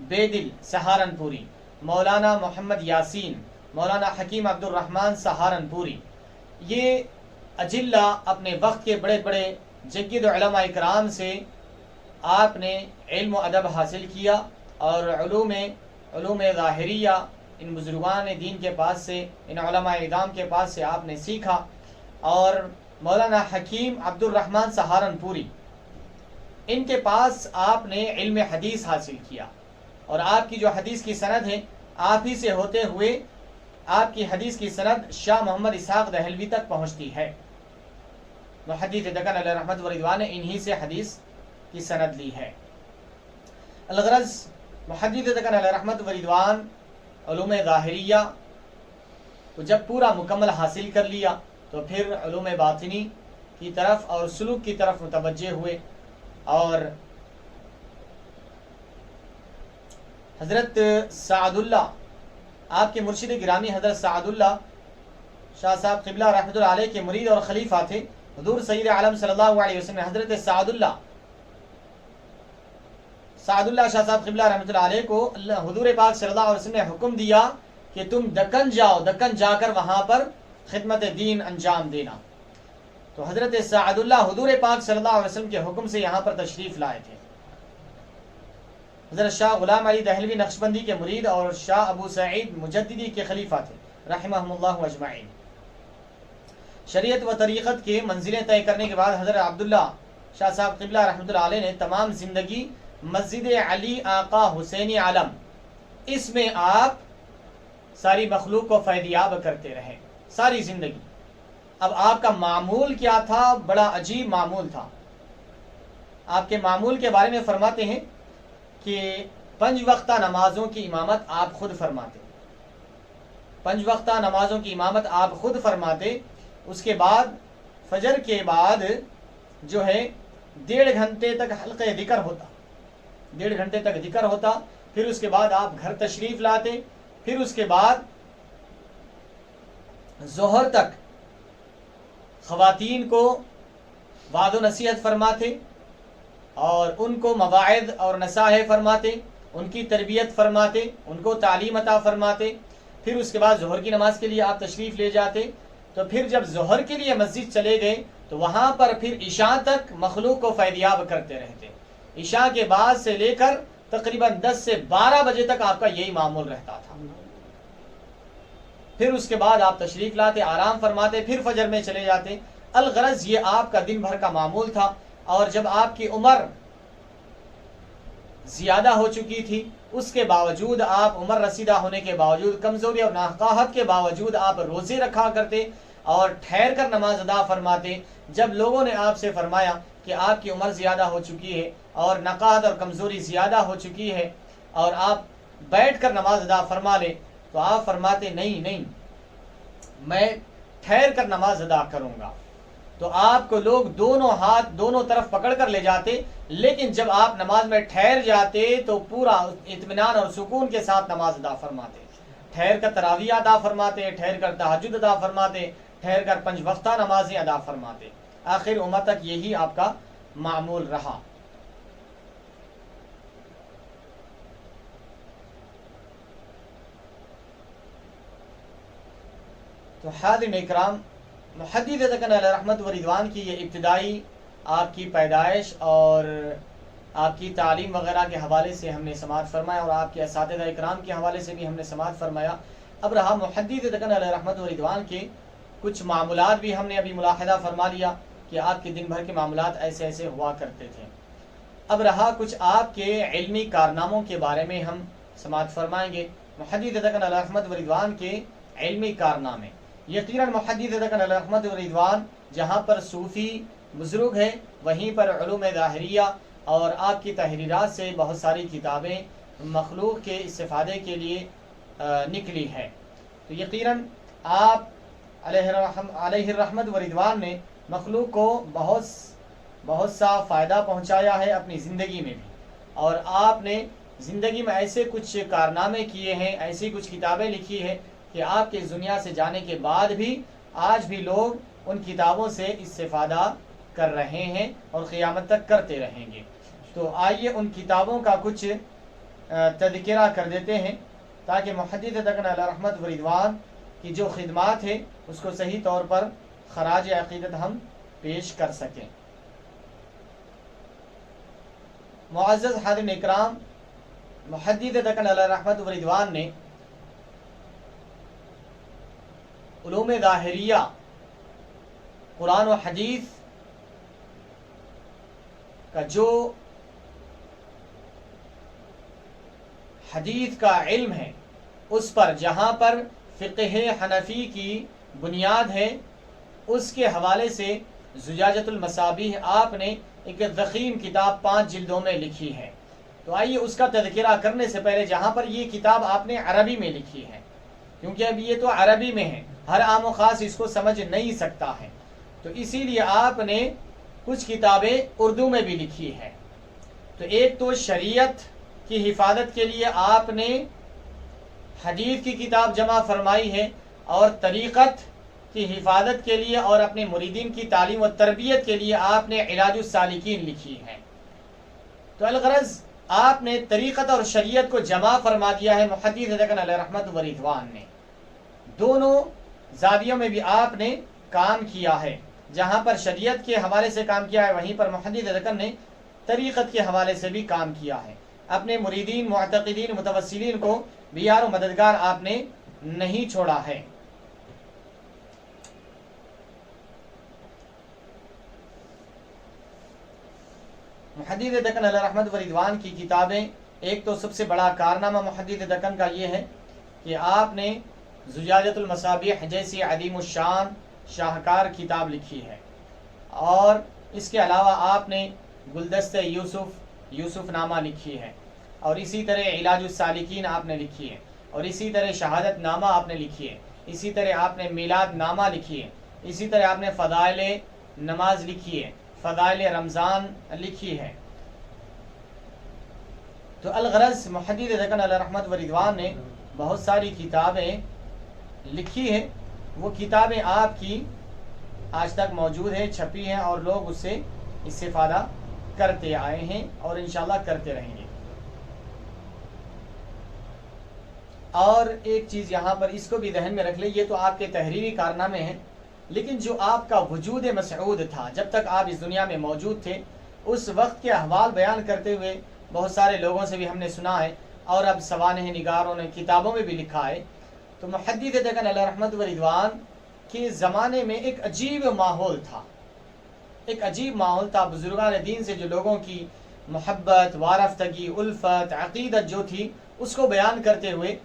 بیدل سہارنپوری، مولانا محمد یاسین، مولانا حکیم عبد الرحمن سہارنپوری، یہ اجلہ اپنے وقت کے بڑے بڑے جگید علماء اکرام سے آپ نے علم و ادب حاصل کیا، اور علوم ظاہریہ ان بزرگان دین کے پاس سے، ان علماء اعظام کے پاس سے آپ نے سیکھا۔ اور مولانا حکیم عبد الرحمن سہارنپوری، ان کے پاس آپ نے علم حدیث حاصل کیا، اور آپ کی جو حدیث کی سند ہے، آپ ہی سے ہوتے ہوئے آپ کی حدیث کی سند شاہ محمد اسحاق دہلوی تک پہنچتی ہے۔ محدث دکن علیہ رحمت و رضوان نے انہی سے حدیث کی سند لی ہے۔ الغرض محدث دکن علیہ رحمت و رضوان علوم ظاہریہ کو جب پورا مکمل حاصل کر لیا، تو پھر علوم باطنی کی طرف اور سلوک کی طرف متوجہ ہوئے، اور حضرت سعد اللہ، آپ کے مرشد گرامی حضرت سعد اللہ شاہ صاحب قبلہ رحمۃ اللہ علیہ کے مرید اور خلیفہ تھے۔ حضور سید عالم صلی اللہ علیہ وسلم حضرت سعد اللہ شاہ صاحب قبلہ رحمۃ اللہ علیہ کو حضور پاک صلی اللہ علیہ وسلم نے حکم دیا کہ تم دکن جاؤ، دکن جا کر وہاں پر خدمت دین انجام دینا۔ تو حضرت سعد اللہ حضور پاک صلی اللہ علیہ وسلم کے حکم سے یہاں پر تشریف لائے تھے۔ حضرت شاہ غلام علی دہلوی نقشبندی کے مرید اور شاہ ابو سعید مجددی کے خلیفہ تھے رحمہم اللہ اجمعین۔ شریعت و طریقت کے منزلیں طے کرنے کے بعد حضرت عبداللہ شاہ صاحب قبلہ رحمۃ اللہ علیہ نے تمام زندگی مسجد علی آقا حسینی عالم، اس میں آپ ساری مخلوق کو فیضیاب کرتے رہے ساری زندگی۔ اب آپ کا معمول کیا تھا؟ بڑا عجیب معمول تھا۔ آپ کے معمول کے بارے میں فرماتے ہیں کہ 5 وقتہ نمازوں کی امامت آپ خود فرماتے، 5 وقتہ نمازوں کی امامت آپ خود فرماتے، اس کے بعد فجر کے بعد جو ہے 1.5 گھنٹے تک حلقہ ذکر ہوتا، 1.5 گھنٹے تک ذکر ہوتا، پھر اس کے بعد آپ گھر تشریف لاتے، پھر اس کے بعد ظہر تک خواتین کو وعظ و نصیحت فرماتے اور ان کو مواعظ اور نصائح فرماتے، ان کی تربیت فرماتے، ان کو تعلیم عطا فرماتے، پھر اس کے بعد ظہر کی نماز کے لیے آپ تشریف لے جاتے، تو پھر جب ظہر کے لیے مسجد چلے گئے تو وہاں پر پھر عشاء تک مخلوق کو فیضیاب کرتے رہتے، عشاء کے بعد سے لے کر تقریباً 10 سے 12 بجے تک آپ کا یہی معمول رہتا تھا۔ پھر اس کے بعد آپ تشریف لاتے، آرام فرماتے، پھر فجر میں چلے جاتے۔ الغرض یہ آپ کا دن بھر کا معمول تھا، اور جب آپ کی عمر زیادہ ہو چکی تھی اس کے باوجود، آپ عمر رسیدہ ہونے کے باوجود، کمزوری اور ناقاہت کے باوجود آپ روزے رکھا کرتے اور ٹھہر کر نماز ادا فرماتے۔ جب لوگوں نے آپ سے فرمایا کہ آپ کی عمر زیادہ ہو چکی ہے اور نقاہت اور کمزوری زیادہ ہو چکی ہے اور آپ بیٹھ کر نماز ادا فرما لیں، تو آپ فرماتے نہیں، میں ٹھہر کر نماز ادا کروں گا۔ تو آپ کو لوگ دونوں ہاتھ دونوں طرف پکڑ کر لے جاتے، لیکن جب آپ نماز میں ٹھہر جاتے تو پورا اطمینان اور سکون کے ساتھ نماز ادا فرماتے، ٹھہر کر تراویح ادا فرماتے، ٹھہر کر تہجد ادا فرماتے، ٹھہر کر 5 وقتہ نمازیں ادا فرماتے۔ آخر عمر تک یہی آپ کا معمول رہا۔ تو حاضرین اکرام، محدث دکن علیہ رحمت و رضوان کی یہ ابتدائی آپ کی پیدائش اور آپ کی تعلیم وغیرہ کے حوالے سے ہم نے سماعت فرمایا، اور آپ کے اساتذہ اکرام کے حوالے سے بھی ہم نے سماعت فرمایا۔ اب رہا محدث دکن علیہ رحمت و رضوان کے کچھ معاملات بھی ہم نے ابھی ملاحظہ فرما لیا کہ آپ کے دن بھر کے معاملات ایسے ایسے ہوا کرتے تھے۔ اب رہا کچھ آپ کے علمی کارناموں کے بارے میں ہم سماعت فرمائیں گے۔ محدث دکن علیہ رحمت و رضوان کے علمی کارنامے، یقیناً محدث دکن علیہ رحمت و رضوان جہاں پر صوفی بزرگ ہیں، وہیں پر علوم ظاہریہ اور آپ کی تحریرات سے بہت ساری کتابیں مخلوق کے استفادے کے لیے نکلی ہے۔ تو یقیناً آپ علیہ الرحمت و رضوان نے مخلوق کو بہت سا فائدہ پہنچایا ہے اپنی زندگی میں بھی، اور آپ نے زندگی میں ایسے کچھ کارنامے کیے ہیں، ایسی کچھ کتابیں لکھی ہیں کہ آپ کے دنیا سے جانے کے بعد بھی آج بھی لوگ ان کتابوں سے استفادہ کر رہے ہیں اور قیامت تک کرتے رہیں گے۔ تو آئیے ان کتابوں کا کچھ تذکرہ کر دیتے ہیں تاکہ محدث دکن علیہ رحمت و رضوان کی جو خدمات ہے اس کو صحیح طور پر خراج عقیدت ہم پیش کر سکیں۔ معزز حاضرین اکرام، محدث دکن علیہ رحمت و رضوان نے علوم ظاہریہ، قرآن و حدیث کا جو حدیث کا علم ہے اس پر، جہاں پر فقہ حنفی کی بنیاد ہے، اس کے حوالے سے زجاجۃ المصابیح آپ نے ایک ضخیم کتاب 5 جلدوں میں لکھی ہے۔ تو آئیے اس کا تذکرہ کرنے سے پہلے، جہاں پر یہ کتاب آپ نے عربی میں لکھی ہے، کیونکہ اب یہ تو عربی میں ہے، ہر عام و خاص اس کو سمجھ نہیں سکتا ہے، تو اسی لیے آپ نے کچھ کتابیں اردو میں بھی لکھی ہے۔ تو ایک تو شریعت کی حفاظت کے لیے آپ نے حدیث کی کتاب جمع فرمائی ہے، اور طریقت کی حفاظت کے لیے اور اپنے مریدین کی تعلیم و تربیت کے لیے آپ نے علاج السالکین لکھی ہے۔ تو الغرض آپ نے طریقت اور شریعت کو جمع فرما دیا ہے محدث دکن علیہ رحمت و رضوان نے۔ دونوں زاویوں میں بھی آپ نے کام کیا ہے، جہاں پر شریعت کے حوالے سے کام کیا ہے وہیں پر محدث دکن نے طریقت کے حوالے سے بھی کام کیا ہے۔ اپنے مریدین، معتقدین، متوسلین کو بیار و مددگار آپ نے نہیں چھوڑا ہے۔ محدث دکن علیہ رحمت و رضوان کی کتابیں، ایک تو سب سے بڑا کارنامہ محدث دکن کا یہ ہے کہ آپ نے زجاجۃ المصابیح جیسی عظیم الشان شاہکار کتاب لکھی ہے، اور اس کے علاوہ آپ نے گلدست یوسف نامہ لکھی ہے، اور اسی طرح علاج السالکین آپ نے لکھی ہے، اور اسی طرح شہادت نامہ آپ نے لکھی ہے، اسی طرح آپ نے میلاد نامہ لکھی ہے، اسی طرح آپ نے فضائل نماز لکھی ہے، فضائل رمضان لکھی ہے. تو الغرض محدث دکن علیہ رحمت و رضوان نے بہت ساری کتابیں لکھی ہیں. وہ کتابیں آپ کی آج تک موجود ہیں، چھپی ہیں، اور لوگ اس سے استفادہ کرتے آئے ہیں اور انشاءاللہ کرتے رہیں گے. اور ایک چیز یہاں پر اس کو بھی ذہن میں رکھ لیں، یہ تو آپ کے تحریری کارنامے ہیں، لیکن جو آپ کا وجود مسعود تھا جب تک آپ اس دنیا میں موجود تھے، اس وقت کے احوال بیان کرتے ہوئے بہت سارے لوگوں سے بھی ہم نے سنا ہے، اور اب سوانح نگاروں نے کتابوں میں بھی لکھا ہے. تو محدث دکن علیہ رحمت و رضوان کے زمانے میں ایک عجیب ماحول تھا، ایک عجیب ماحول تھا. بزرگان دین سے جو لوگوں کی محبت، وارفتگی، الفت، عقیدت جو تھی، اس کو بیان کرتے ہوئے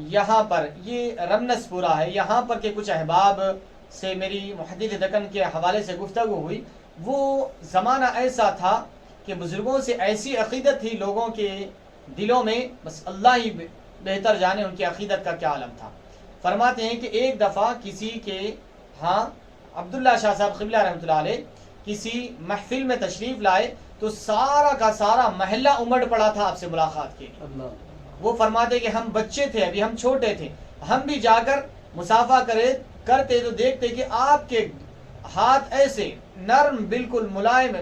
یہاں پر یہ رمنس پورا ہے. یہاں پر کہ کچھ احباب سے میری محدث دکن کے حوالے سے گفتگو ہوئی. وہ زمانہ ایسا تھا کہ بزرگوں سے ایسی عقیدت تھی لوگوں کے دلوں میں، بس اللہ ہی بہتر جانے ان کی عقیدت کا کیا عالم تھا. فرماتے ہیں کہ ایک دفعہ کسی کے ہاں عبداللہ شاہ صاحب قبلہ رحمۃ اللہ علیہ کسی محفل میں تشریف لائے تو سارا کا سارا محلہ امڑ پڑا تھا آپ سے ملاقات کے لیے. وہ فرماتے کہ ہم بچے تھے، ابھی ہم چھوٹے تھے، ہم بھی جا کر مسافہ کرتے تو دیکھتے کہ آپ کے ہاتھ ایسے نرم، بالکل ملائم،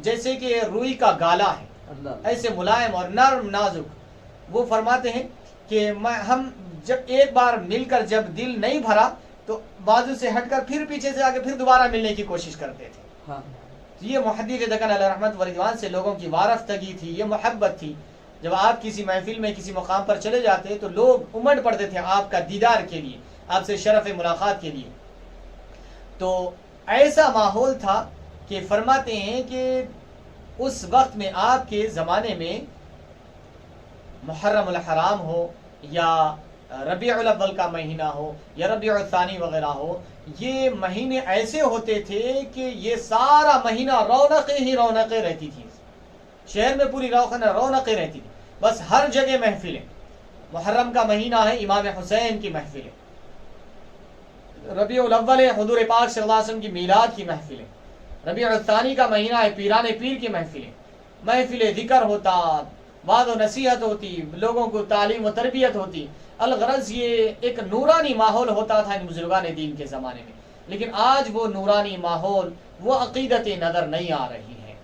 جیسے کہ روئی کا گالا ہے، ایسے ملائم اور نرم نازک. وہ فرماتے ہیں کہ ہم جب ایک بار مل کر جب دل نہیں بھرا تو بازو سے ہٹ کر پھر پیچھے سے آ کے پھر دوبارہ ملنے کی کوشش کرتے تھے. یہ محدث دکن علیہ رحمت و رضوان سے لوگوں کی وارفتگی تھی، یہ محبت تھی. جب آپ کسی محفل میں کسی مقام پر چلے جاتے تو لوگ امڑ پڑتے تھے آپ کا دیدار کے لیے، آپ سے شرف ملاقات کے لیے. تو ایسا ماحول تھا کہ فرماتے ہیں کہ اس وقت میں آپ کے زمانے میں محرم الحرام ہو یا ربیع الاول کا مہینہ ہو یا ربیع الثانی وغیرہ ہو، یہ مہینے ایسے ہوتے تھے کہ یہ سارا مہینہ رونقیں ہی رونقیں رہتی تھی. شہر میں پوری رونقیں رہتی تھی، بس ہر جگہ محفلیں. محرم کا مہینہ ہے، امام حسین کی محفلیں. ربیع الاول ہے، حضور پاک صلی اللہ علیہ وسلم کی میلاد کی محفلیں. ربیع الثانی کا مہینہ ہے، پیران پیر کی محفلیں. محفل ذکر ہوتا، وعظ و نصیحت ہوتی، لوگوں کو تعلیم و تربیت ہوتی. الغرض یہ ایک نورانی ماحول ہوتا تھا ان بزرگان دین کے زمانے میں. لیکن آج وہ نورانی ماحول، وہ عقیدتیں نظر نہیں آ رہی ہیں.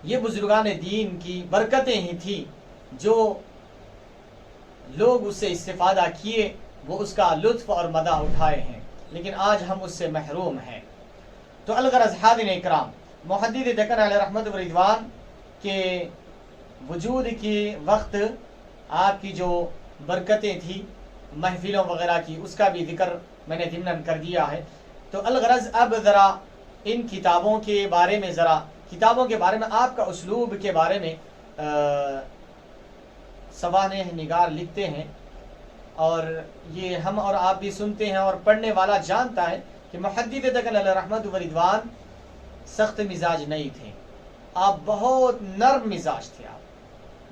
یہ بزرگان دین کی برکتیں ہی تھی جو لوگ اس سے استفادہ کیے، وہ اس کا لطف اور مزہ اٹھائے ہیں، لیکن آج ہم اس سے محروم ہیں. تو الغرض حاضرین اکرام، محدث دکن علیہ رحمت و رضوان کے وجود کے وقت آپ کی جو برکتیں تھیں محفلوں وغیرہ کی، اس کا بھی ذکر میں نے ضمناً کر دیا ہے. تو الغرض اب ذرا ان کتابوں کے بارے میں آپ کا اسلوب کے بارے میں سوانح نگار لکھتے ہیں، اور یہ ہم اور آپ بھی سنتے ہیں اور پڑھنے والا جانتا ہے کہ محدث دکن علیہ رحمت و رضوان سخت مزاج نہیں تھے، آپ بہت نرم مزاج تھے. آپ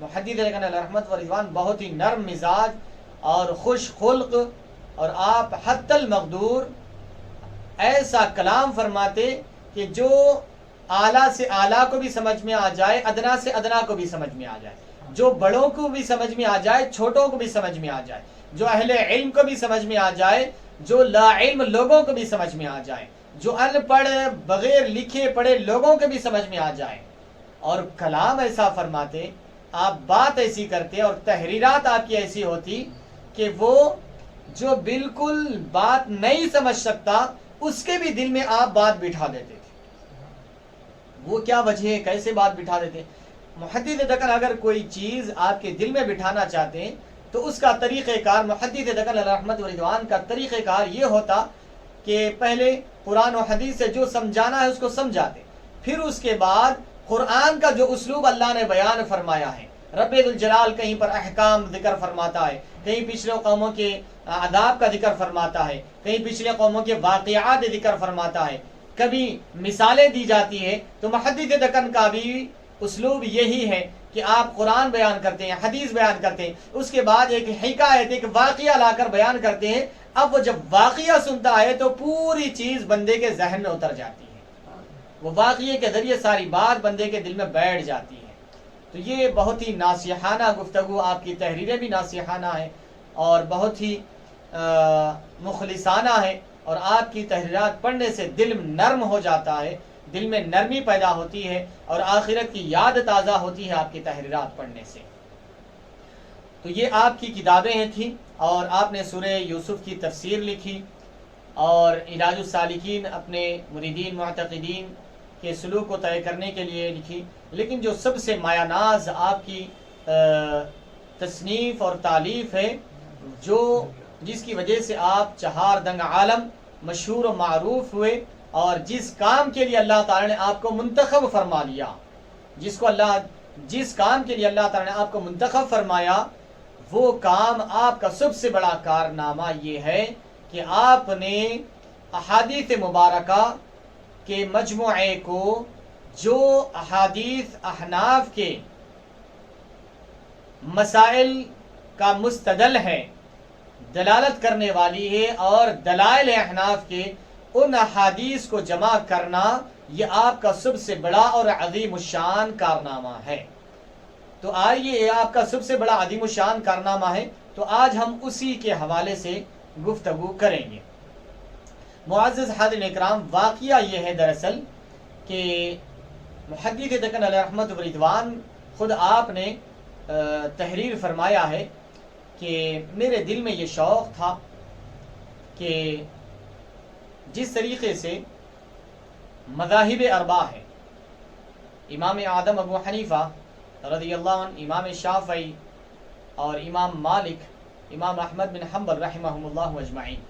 محدث دکن علیہ رحمت و رضوان بہت ہی نرم مزاج اور خوش خلق، اور آپ حتی المقدور ایسا کلام فرماتے کہ جو اعلیٰ سے اعلیٰ کو بھی سمجھ میں آ جائے، ادنا سے ادنا کو بھی سمجھ میں آ جائے، جو بڑوں کو بھی سمجھ میں آ جائے، چھوٹوں کو بھی سمجھ میں آ جائے، جو اہل علم کو بھی سمجھ میں آ جائے، جو لا علم لوگوں کو بھی سمجھ میں آ جائے، جو ان پڑھ بغیر لکھے پڑھے لوگوں کو بھی سمجھ میں آ جائے. اور کلام ایسا فرماتے، آپ بات ایسی کرتے، اور تحریرات آپ کی ایسی ہوتی کہ وہ جو بالکل بات نہیں سمجھ سکتا اس کے بھی دل میں آپ بات بٹھا دیتے تھے. وہ کیا وجہ ہے، کیسے بات بٹھا دیتے؟ محدث دکن اگر کوئی چیز آپ کے دل میں بٹھانا چاہتے ہیں تو اس کا طریقہ کار، محدث دکن علیہ رحمت و رضوان کا طریقہ کار یہ ہوتا کہ پہلے قرآن و حدیث سے جو سمجھانا ہے اس کو سمجھاتے، پھر اس کے بعد قرآن کا جو اسلوب اللہ نے بیان فرمایا ہے، رب الجلال کہیں پر احکام ذکر فرماتا ہے، کہیں پچھلے قوموں کے عذاب کا ذکر فرماتا ہے، کہیں پچھلے قوموں کے واقعات ذکر فرماتا ہے، کبھی مثالیں دی جاتی ہے. تو محدث دکن کا بھی اسلوب یہی ہے کہ آپ قرآن بیان کرتے ہیں، حدیث بیان کرتے ہیں، اس کے بعد ایک حکایت، ایک واقعہ لا کر بیان کرتے ہیں. اب وہ جب واقعہ سنتا ہے تو پوری چیز بندے کے ذہن میں اتر جاتی ہے، وہ واقعے کے ذریعے ساری بات بندے کے دل میں بیٹھ جاتی ہے. تو یہ بہت ہی ناصحانہ گفتگو، آپ کی تحریریں بھی ناصحانہ ہیں اور بہت ہی مخلصانہ ہے، اور آپ کی تحریرات پڑھنے سے دل نرم ہو جاتا ہے، دل میں نرمی پیدا ہوتی ہے اور آخرت کی یاد تازہ ہوتی ہے آپ کی تحریرات پڑھنے سے. تو یہ آپ کی کتابیں تھیں، اور آپ نے سورہ یوسف کی تفسیر لکھی اور علاج السالکین اپنے مریدین معتقدین کے سلوک کو طے کرنے کے لیے لکھی. لیکن جو سب سے مایہ ناز آپ کی تصنیف اور تالیف ہے، جس کی وجہ سے آپ چہار دنگ عالم مشہور و معروف ہوئے، اور جس کام کے لیے اللہ تعالیٰ نے آپ کو منتخب فرما لیا، جس کام کے لیے اللہ تعالیٰ نے آپ کو منتخب فرمایا، وہ کام آپ کا سب سے بڑا کارنامہ یہ ہے کہ آپ نے احادیث مبارکہ کے مجموعے کو، جو احادیث احناف کے مسائل کا مستدل ہے، دلالت کرنے والی ہے، اور دلائل احناف کے ان احادیث کو جمع کرنا، یہ آپ کا سب سے بڑا اور عظیم الشان کارنامہ ہے. تو آئیے، یہ آپ کا سب سے بڑا عظیم الشان کارنامہ ہے، تو آج ہم اسی کے حوالے سے گفتگو کریں گے. معزز حاضرین اکرام، واقعہ یہ ہے دراصل کہ محدث دکن علیہ رحمت و رضوان خود آپ نے تحریر فرمایا ہے کہ میرے دل میں یہ شوق تھا کہ جس طریقے سے مذاہب اربعہ ہے، امام اعظم ابو حنیفہ رضی اللہ عنہ، امام شافعی اور امام مالک، امام احمد بن حنبل رحمہم اللہ اجمعین،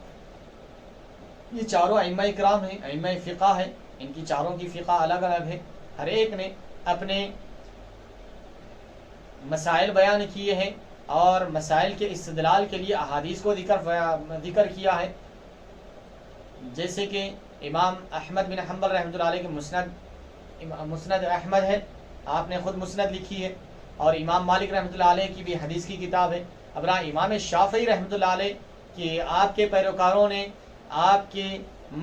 یہ چاروں ائمہ اکرام ہیں، ائمہ فقہ ہیں. ان کی چاروں کی فقہ الگ الگ ہے، ہر ایک نے اپنے مسائل بیان کیے ہیں اور مسائل کے استدلال کے لیے احادیث کو ذکر کیا ہے. جیسے کہ امام احمد بن حنبل رحمۃ اللہ علیہ کے مسند احمد ہے، آپ نے خود مسند لکھی ہے، اور امام مالک رحمۃ اللہ علیہ کی بھی حدیث کی کتاب ہے. اب رہا امام شافعی رحمۃ اللہ علیہ کہ آپ کے پیروکاروں نے آپ کے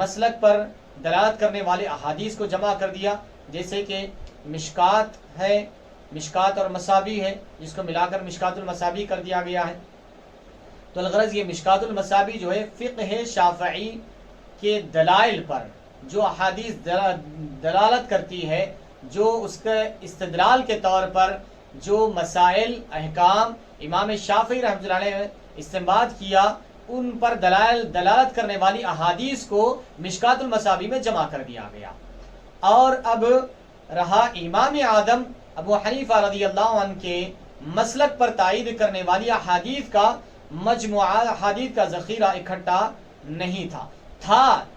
مسلک پر دلالت کرنے والے احادیث کو جمع کر دیا، جیسے کہ مشکات ہے، مشکات اور مصابیح ہے، جس کو ملا کر مشکات المصابیح کر دیا گیا ہے. تو الغرض یہ مشکات المصابیح جو ہے فقہ شافعی کے دلائل پر، جو احادیث دلالت کرتی ہے، جو اس کے استدلال کے طور پر جو مسائل احکام امام شافعی رحمۃ اللہ علیہ نے استنباط کیا، ان پر دلالت کرنے والی احادیث کو مشکات المصابیح میں جمع کر دیا گیا. اور اب رہا امام اعظم ابو حنیفہ رضی اللہ عنہ کے مسلک پر تائید کرنے والی احادیث کا مجموعہ، احادیث کا ذخیرہ اکٹھا نہیں تھا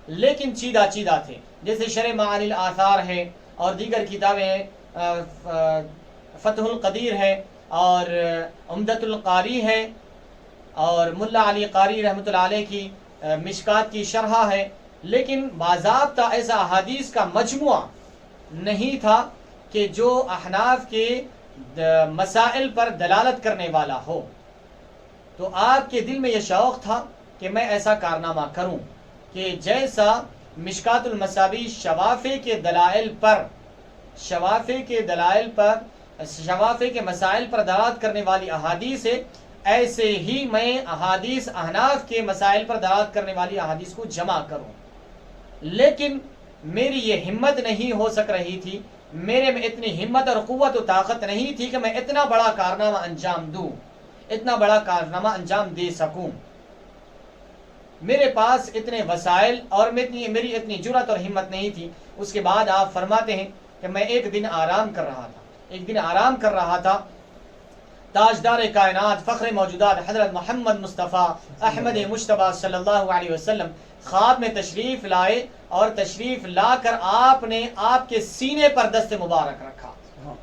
لیکن چیدہ تھے. جیسے شرح معانی الاثار ہے، اور دیگر کتابیں فتح القدیر ہے، اور عمدۃ القاری ہے، اور ملا علی قاری رحمۃ اللہ علیہ کی مشکات کی شرح ہے. لیکن باضابطہ ایسا احادیث کا مجموعہ نہیں تھا کہ جو احناف کے مسائل پر دلالت کرنے والا ہو. تو آپ کے دل میں یہ شوق تھا کہ میں ایسا کارنامہ کروں کہ جیسا مشکات المصابیح شوافع کے مسائل پر دلالت کرنے والی احادیث ہے، ایسے ہی میں احادیث احناف کے مسائل پر دلالت کرنے والی احادیث کو جمع کروں. لیکن میری یہ ہمت نہیں ہو سک رہی تھی، میرے میں اتنی ہمت اور قوت و طاقت نہیں تھی کہ میں اتنا بڑا کارنامہ انجام دوں، اتنا بڑا کارنامہ انجام دے سکوں. میرے پاس اتنے وسائل اور میری اتنی جرأت اور ہمت نہیں تھی. اس کے بعد آپ فرماتے ہیں کہ میں ایک دن آرام کر رہا تھا، تاجدار کائنات فخر موجودات حضرت محمد مصطفیٰ احمد مجتبیٰ صلی اللہ علیہ وسلم خواب میں تشریف لائے، اور تشریف لا کر آپ نے آپ کے سینے پر دست مبارک رکھا.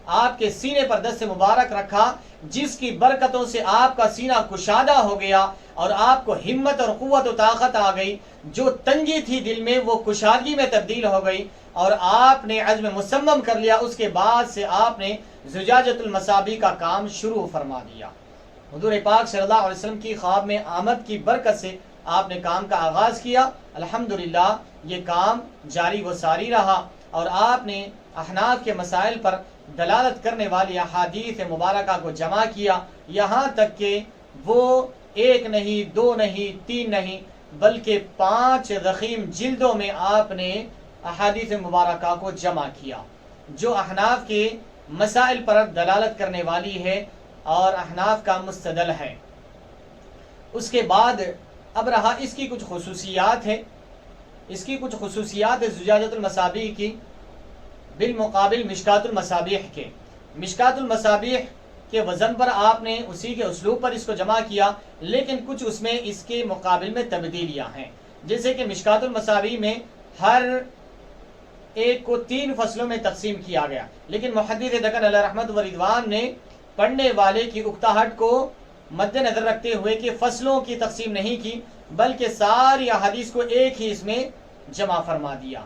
آپ کے سینے پر دست مبارک رکھا، جس کی برکتوں سے آپ کا سینہ کشادہ ہو گیا اور آپ کو ہمت اور قوت و طاقت آ گئی، جو تنگی تھی دل میں وہ کشادگی میں تبدیل ہو گئی، اور آپ نے عزم مصمم کر لیا۔ اس کے بعد سے آپ نے زجاجۃ المصابیح کا کام شروع فرما دیا۔ حضور پاک صلی اللہ علیہ وسلم کی خواب میں آمد کی برکت سے آپ نے کام کا آغاز کیا۔ الحمدللہ یہ کام جاری و ساری رہا، اور آپ نے احناف کے مسائل پر دلالت کرنے والی احادیث مبارکہ کو جمع کیا، یہاں تک کہ وہ ایک نہیں، دو نہیں، تین نہیں، بلکہ 5 ضخیم جلدوں میں آپ نے احادیث مبارکہ کو جمع کیا، جو احناف کے مسائل پر دلالت کرنے والی ہے اور احناف کا مستدل ہے۔ اس کے بعد اب رہا اس کی کچھ خصوصیات ہے، زجاجۃ المصابیح کی بالمقابل مشکات المصابیح کے۔ مشکات المصابیح کے وزن پر آپ نے اسی کے اسلوب پر اس کو جمع کیا، لیکن کچھ اس میں اس کے مقابل میں تبدیلیاں ہیں، جیسے کہ مشکات المصابیح میں ہر ایک کو 3 فصلوں میں تقسیم کیا گیا، لیکن محدث دکن علیہ رحمت و رضوان نے پڑھنے والے کی اکتاہٹ کو مد نظر رکھتے ہوئے کہ فصلوں کی تقسیم نہیں کی، بلکہ ساری احادیث کو ایک ہی اس میں جمع فرما دیا۔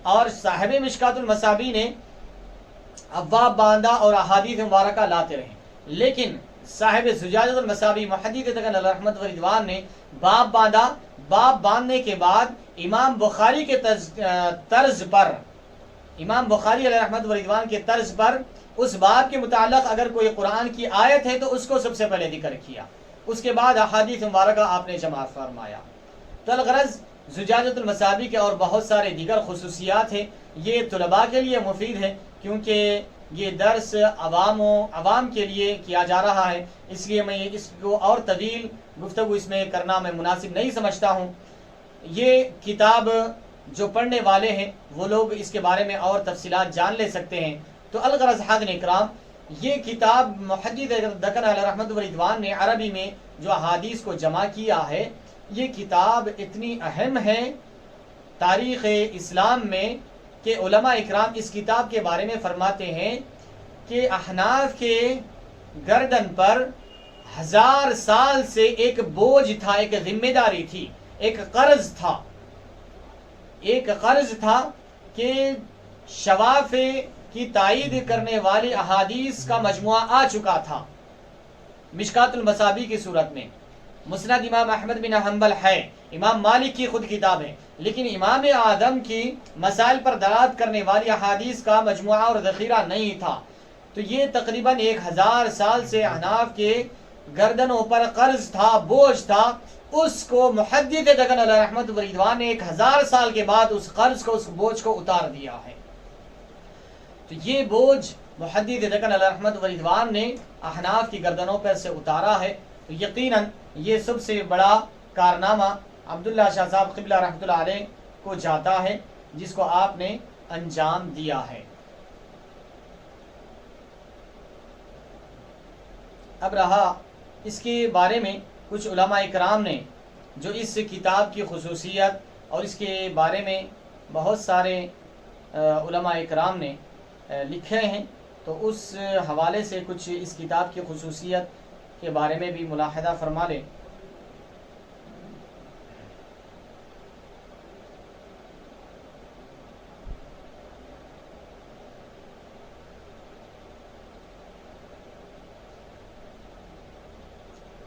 اور صاحب مشکات المصابیح نے ابواب باندھا اور احادیث مبارکہ لاتے رہے، لیکن صاحب زجاجۃ المصابیح محدث دکن علیہ رحمت و رضوان نے باب باندھا، باب باندھنے کے بعد امام بخاری کے طرز پر، امام بخاری علیہ رحمت و رضوان کے طرز پر اس باب کے متعلق اگر کوئی قرآن کی آیت ہے تو اس کو سب سے پہلے ذکر کیا، اس کے بعد احادیث مبارکہ آپ نے جمع فرمایا۔ تو الغرض زجاجۃ المصابیح کے اور بہت سارے دیگر خصوصیات ہیں، یہ طلباء کے لیے مفید ہے کیونکہ یہ درس عوام کے لیے کیا جا رہا ہے، اس لیے میں اس کو اور طویل گفتگو اس میں کرنا میں مناسب نہیں سمجھتا ہوں۔ یہ کتاب جو پڑھنے والے ہیں وہ لوگ اس کے بارے میں اور تفصیلات جان لے سکتے ہیں۔ تو الغرض حاضرین اکرام، یہ کتاب محدث دکن علیہ رحمت و رضوان نے عربی میں جو احادیث کو جمع کیا ہے، یہ کتاب اتنی اہم ہے تاریخ اسلام میں کہ علماء اکرام اس کتاب کے بارے میں فرماتے ہیں کہ احناف کے گردن پر 1000 سال سے ایک بوجھ تھا، ایک ذمہ داری تھی، ایک قرض تھا کہ شواف کی تائید کرنے والی احادیث کا مجموعہ آ چکا تھا مشکات المصابیح کی صورت میں۔ مسند امام احمد بن حنبل ہے، امام مالک کی خود کتاب ہے، لیکن امام اعظم کی مسائل پر دلالت کرنے والی احادیث کا مجموعہ اور ذخیرہ نہیں تھا۔ تو یہ تقریباً 1000 سال سے احناف کے گردنوں پر قرض تھا، بوجھ تھا، اس کو محدث دکن علیہ رحمت و رضوان نے 1000 سال کے بعد اس قرض کو، اس بوجھ کو اتار دیا ہے۔ تو یہ بوجھ محدث دکن علیہ رحمت و رضوان نے احناف کی گردنوں پر سے اتارا ہے۔ تو یقیناً یہ سب سے بڑا کارنامہ عبداللہ شاہ صاحب قبلہ رحمۃ اللہ علیہ کو جاتا ہے، جس کو آپ نے انجام دیا ہے۔ اب رہا اس کے بارے میں کچھ علماء اکرام نے جو اس کتاب کی خصوصیت اور اس کے بارے میں بہت سارے علماء اکرام نے لکھے ہیں، تو اس حوالے سے کچھ اس کتاب کی خصوصیت کے بارے میں بھی ملاحظہ فرما لیں۔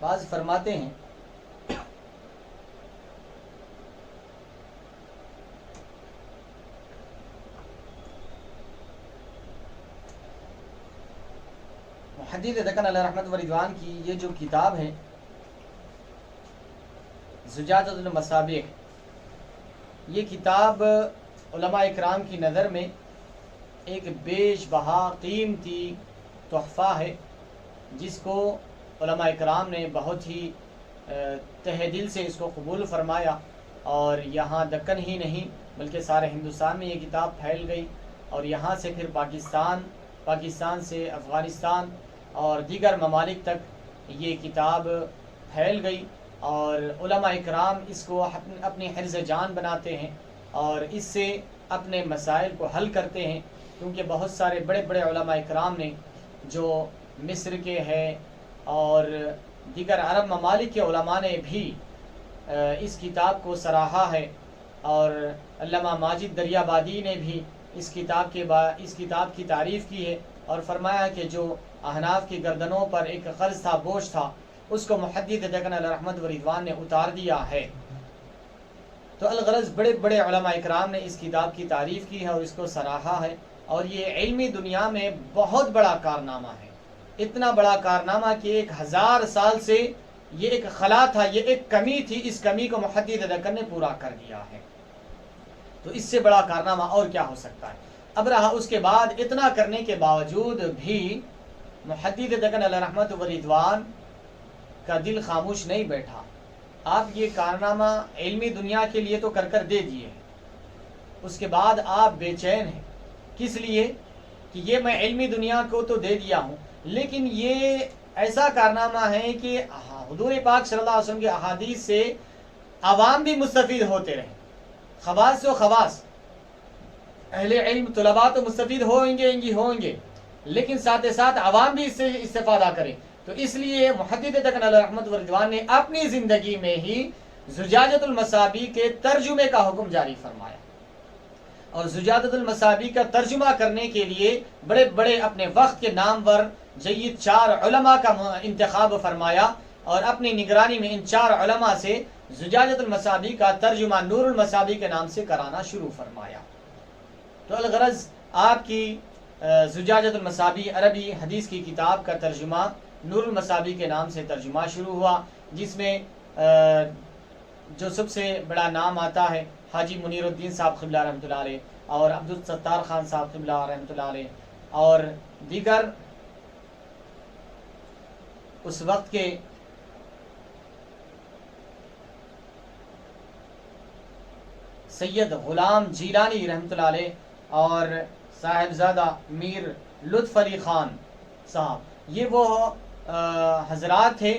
بعض فرماتے ہیں محدث دکن علیہ رحمت و رضوان کی یہ جو کتاب ہے زجاجۃ المصابیح، یہ کتاب علماء اکرام کی نظر میں ایک بیش بہا قیمتی تحفہ ہے، جس کو علماء اکرام نے بہت ہی تہ دل سے اس کو قبول فرمایا، اور یہاں دکن ہی نہیں بلکہ سارے ہندوستان میں یہ کتاب پھیل گئی، اور یہاں سے پھر پاکستان سے افغانستان اور دیگر ممالک تک یہ کتاب پھیل گئی، اور علماء اکرام اس کو اپنی حرز جان بناتے ہیں اور اس سے اپنے مسائل کو حل کرتے ہیں۔ کیونکہ بہت سارے بڑے بڑے علماء اکرام نے جو مصر کے ہیں اور دیگر عرب ممالک کے علماء نے بھی اس کتاب کو سراہا ہے، اور علامہ ماجد دریابادی نے بھی اس کتاب کی تعریف کی ہے اور فرمایا کہ جو احناف کی گردنوں پر ایک قرض تھا، بوجھ تھا، اس کو محدث دکن علیہ رحمت و رضوان نے اتار دیا ہے۔ تو الغرض بڑے بڑے علماء اکرام نے اس کتاب کی تعریف کی ہے اور اس کو سراہا ہے، اور یہ علمی دنیا میں بہت بڑا کارنامہ ہے، اتنا بڑا کارنامہ کہ 1000 سال سے یہ ایک خلا تھا، یہ ایک کمی تھی، اس کمی کو محدث دکن نے پورا کر دیا ہے۔ تو اس سے بڑا کارنامہ اور کیا ہو سکتا ہے؟ اب رہا اس کے بعد اتنا کرنے کے باوجود بھی محدث دکن علیہ رحمت و رضوان کا دل خاموش نہیں بیٹھا۔ آپ یہ کارنامہ علمی دنیا کے لیے تو کر دے دیے، اس کے بعد آپ بے چین ہیں، کس لیے کہ یہ میں علمی دنیا کو تو دے دیا ہوں، لیکن یہ ایسا کارنامہ ہے کہ حضور پاک صلی اللہ علیہ وسلم کے احادیث سے عوام بھی مستفید ہوتے رہے، خواص و خواص اہل علم طلباء تو مستفید ہوں گے، لیکن ساتھ ساتھ عوام بھی اس سے استفادہ کرے۔ تو اس لیے محدث دکن علیہ رحمت و رضوان نے اپنی زندگی میں ہی زجاجۃ المصابیح کے ترجمے کا حکم جاری فرمایا، اور زجاجۃ المصابیح کا ترجمہ کرنے کے لیے بڑے بڑے اپنے وقت کے نامور جید 4 علماء کا انتخاب فرمایا، اور اپنی نگرانی میں ان 4 علماء سے زجاجۃ المصابیح کا ترجمہ نور المصابیح کے نام سے کرانا شروع فرمایا۔ تو الغرض آپ کی زجاجۃ المصابیح عربی حدیث کی کتاب کا ترجمہ نور المصابیح کے نام سے ترجمہ شروع ہوا، جس میں جو سب سے بڑا نام آتا ہے حاجی منیر الدین صاحب قبلہ رحمۃ اللہ علیہ، اور عبدالستار خان صاحب قبلہ رحمۃ اللہ علیہ، اور دیگر اس وقت کے سید غلام جیلانی رحمۃ اللہ علیہ، اور صاحبزادہ میر لطف علی خان صاحب، یہ وہ حضرات تھے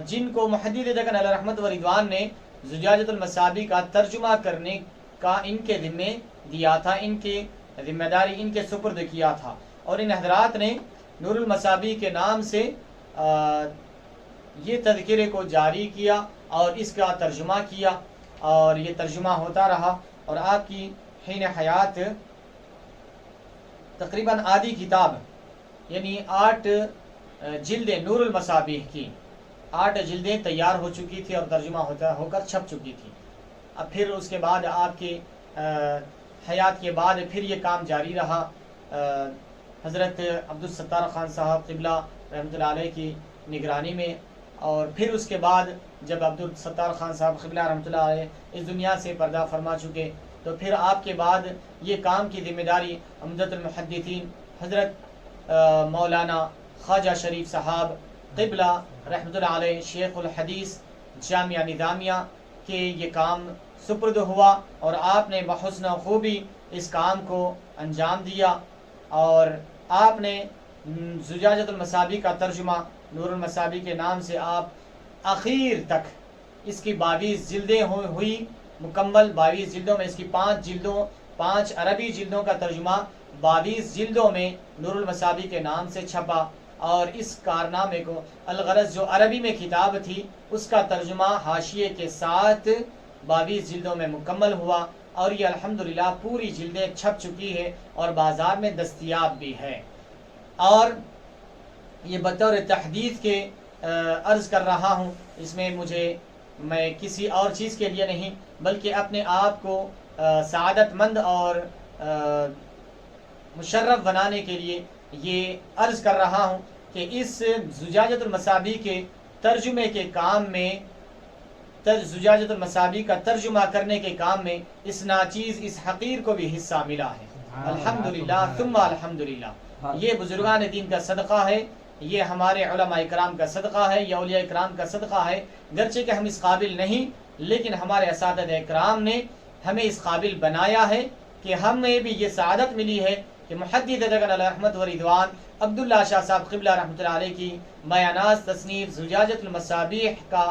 جن کو محدث دکن علیہ رحمت و رضوان نے زجاجۃ المصابیح کا ترجمہ کرنے کا ان کے ذمے دیا تھا، ان کی ذمہ داری ان کے سپرد کیا تھا، اور ان حضرات نے نور المصابیح کے نام سے یہ تذکرے کو جاری کیا اور اس کا ترجمہ کیا، اور یہ ترجمہ ہوتا رہا، اور آپ کی حین حیات تقریباً آدھی کتاب یعنی 8 جلدیں نور المصابیح کی 8 جلدیں تیار ہو چکی تھی اور ترجمہ ہو کر چھپ چکی تھی۔ اب پھر اس کے بعد آپ کے حیات کے بعد پھر یہ کام جاری رہا حضرت عبدالستار خان صاحب قبلہ رحمۃ اللہ علیہ کی نگرانی میں، اور پھر اس کے بعد جب عبدالستار خان صاحب قبلہ رحمۃ اللہ علیہ اس دنیا سے پردہ فرما چکے، تو پھر آپ کے بعد یہ کام کی ذمہ داری عمدۃ المحدثین حضرت مولانا خواجہ شریف صاحب قبلہ رحمۃ اللہ علیہ شیخ الحدیث جامعہ نظامیہ کے یہ کام سپرد ہوا، اور آپ نے بحسن خوبی اس کام کو انجام دیا، اور آپ نے زجاجۃ المصابیح کا ترجمہ نور المصابیح کے نام سے آپ اخیر تک اس کی 22 جلدیں ہوئی مکمل، 22 جلدوں میں اس کی 5 عربی جلدوں کا ترجمہ 22 جلدوں میں نور المصابیح کے نام سے چھپا، اور اس کارنامے کو الغرض جو عربی میں کتاب تھی اس کا ترجمہ حاشیے کے ساتھ 22 جلدوں میں مکمل ہوا، اور یہ الحمدللہ پوری جلدیں چھپ چکی ہے اور بازار میں دستیاب بھی ہے۔ اور یہ بطور تحدیث کے عرض کر رہا ہوں، اس میں میں کسی اور چیز کے لیے نہیں بلکہ اپنے آپ کو سعادت مند اور مشرف بنانے کے لیے یہ عرض کر رہا ہوں کہ اس زجاجۃ المصابیح کے ترجمے کے کام میں، زجاجۃ المصابیح کا ترجمہ کرنے کے کام میں اس ناچیز اس حقیر کو بھی حصہ ملا ہے، الحمدللہ ثم الحمدللہ۔ یہ بزرگان دین کا صدقہ ہے، یہ ہمارے علماء اکرام کا صدقہ ہے، یہ اولیاء اکرام کا صدقہ ہے، گرچہ کہ ہم اس قابل نہیں، لیکن ہمارے اساتذہ اکرام نے ہمیں اس قابل بنایا ہے کہ ہمیں بھی یہ سعادت ملی ہے کہ محدث دکن علیہ رحمت و رضوان عبداللہ شاہ صاحب قبلہ رحمۃ اللہ علیہ کی بیانات تصنیف زجاجۃ المصابیح کا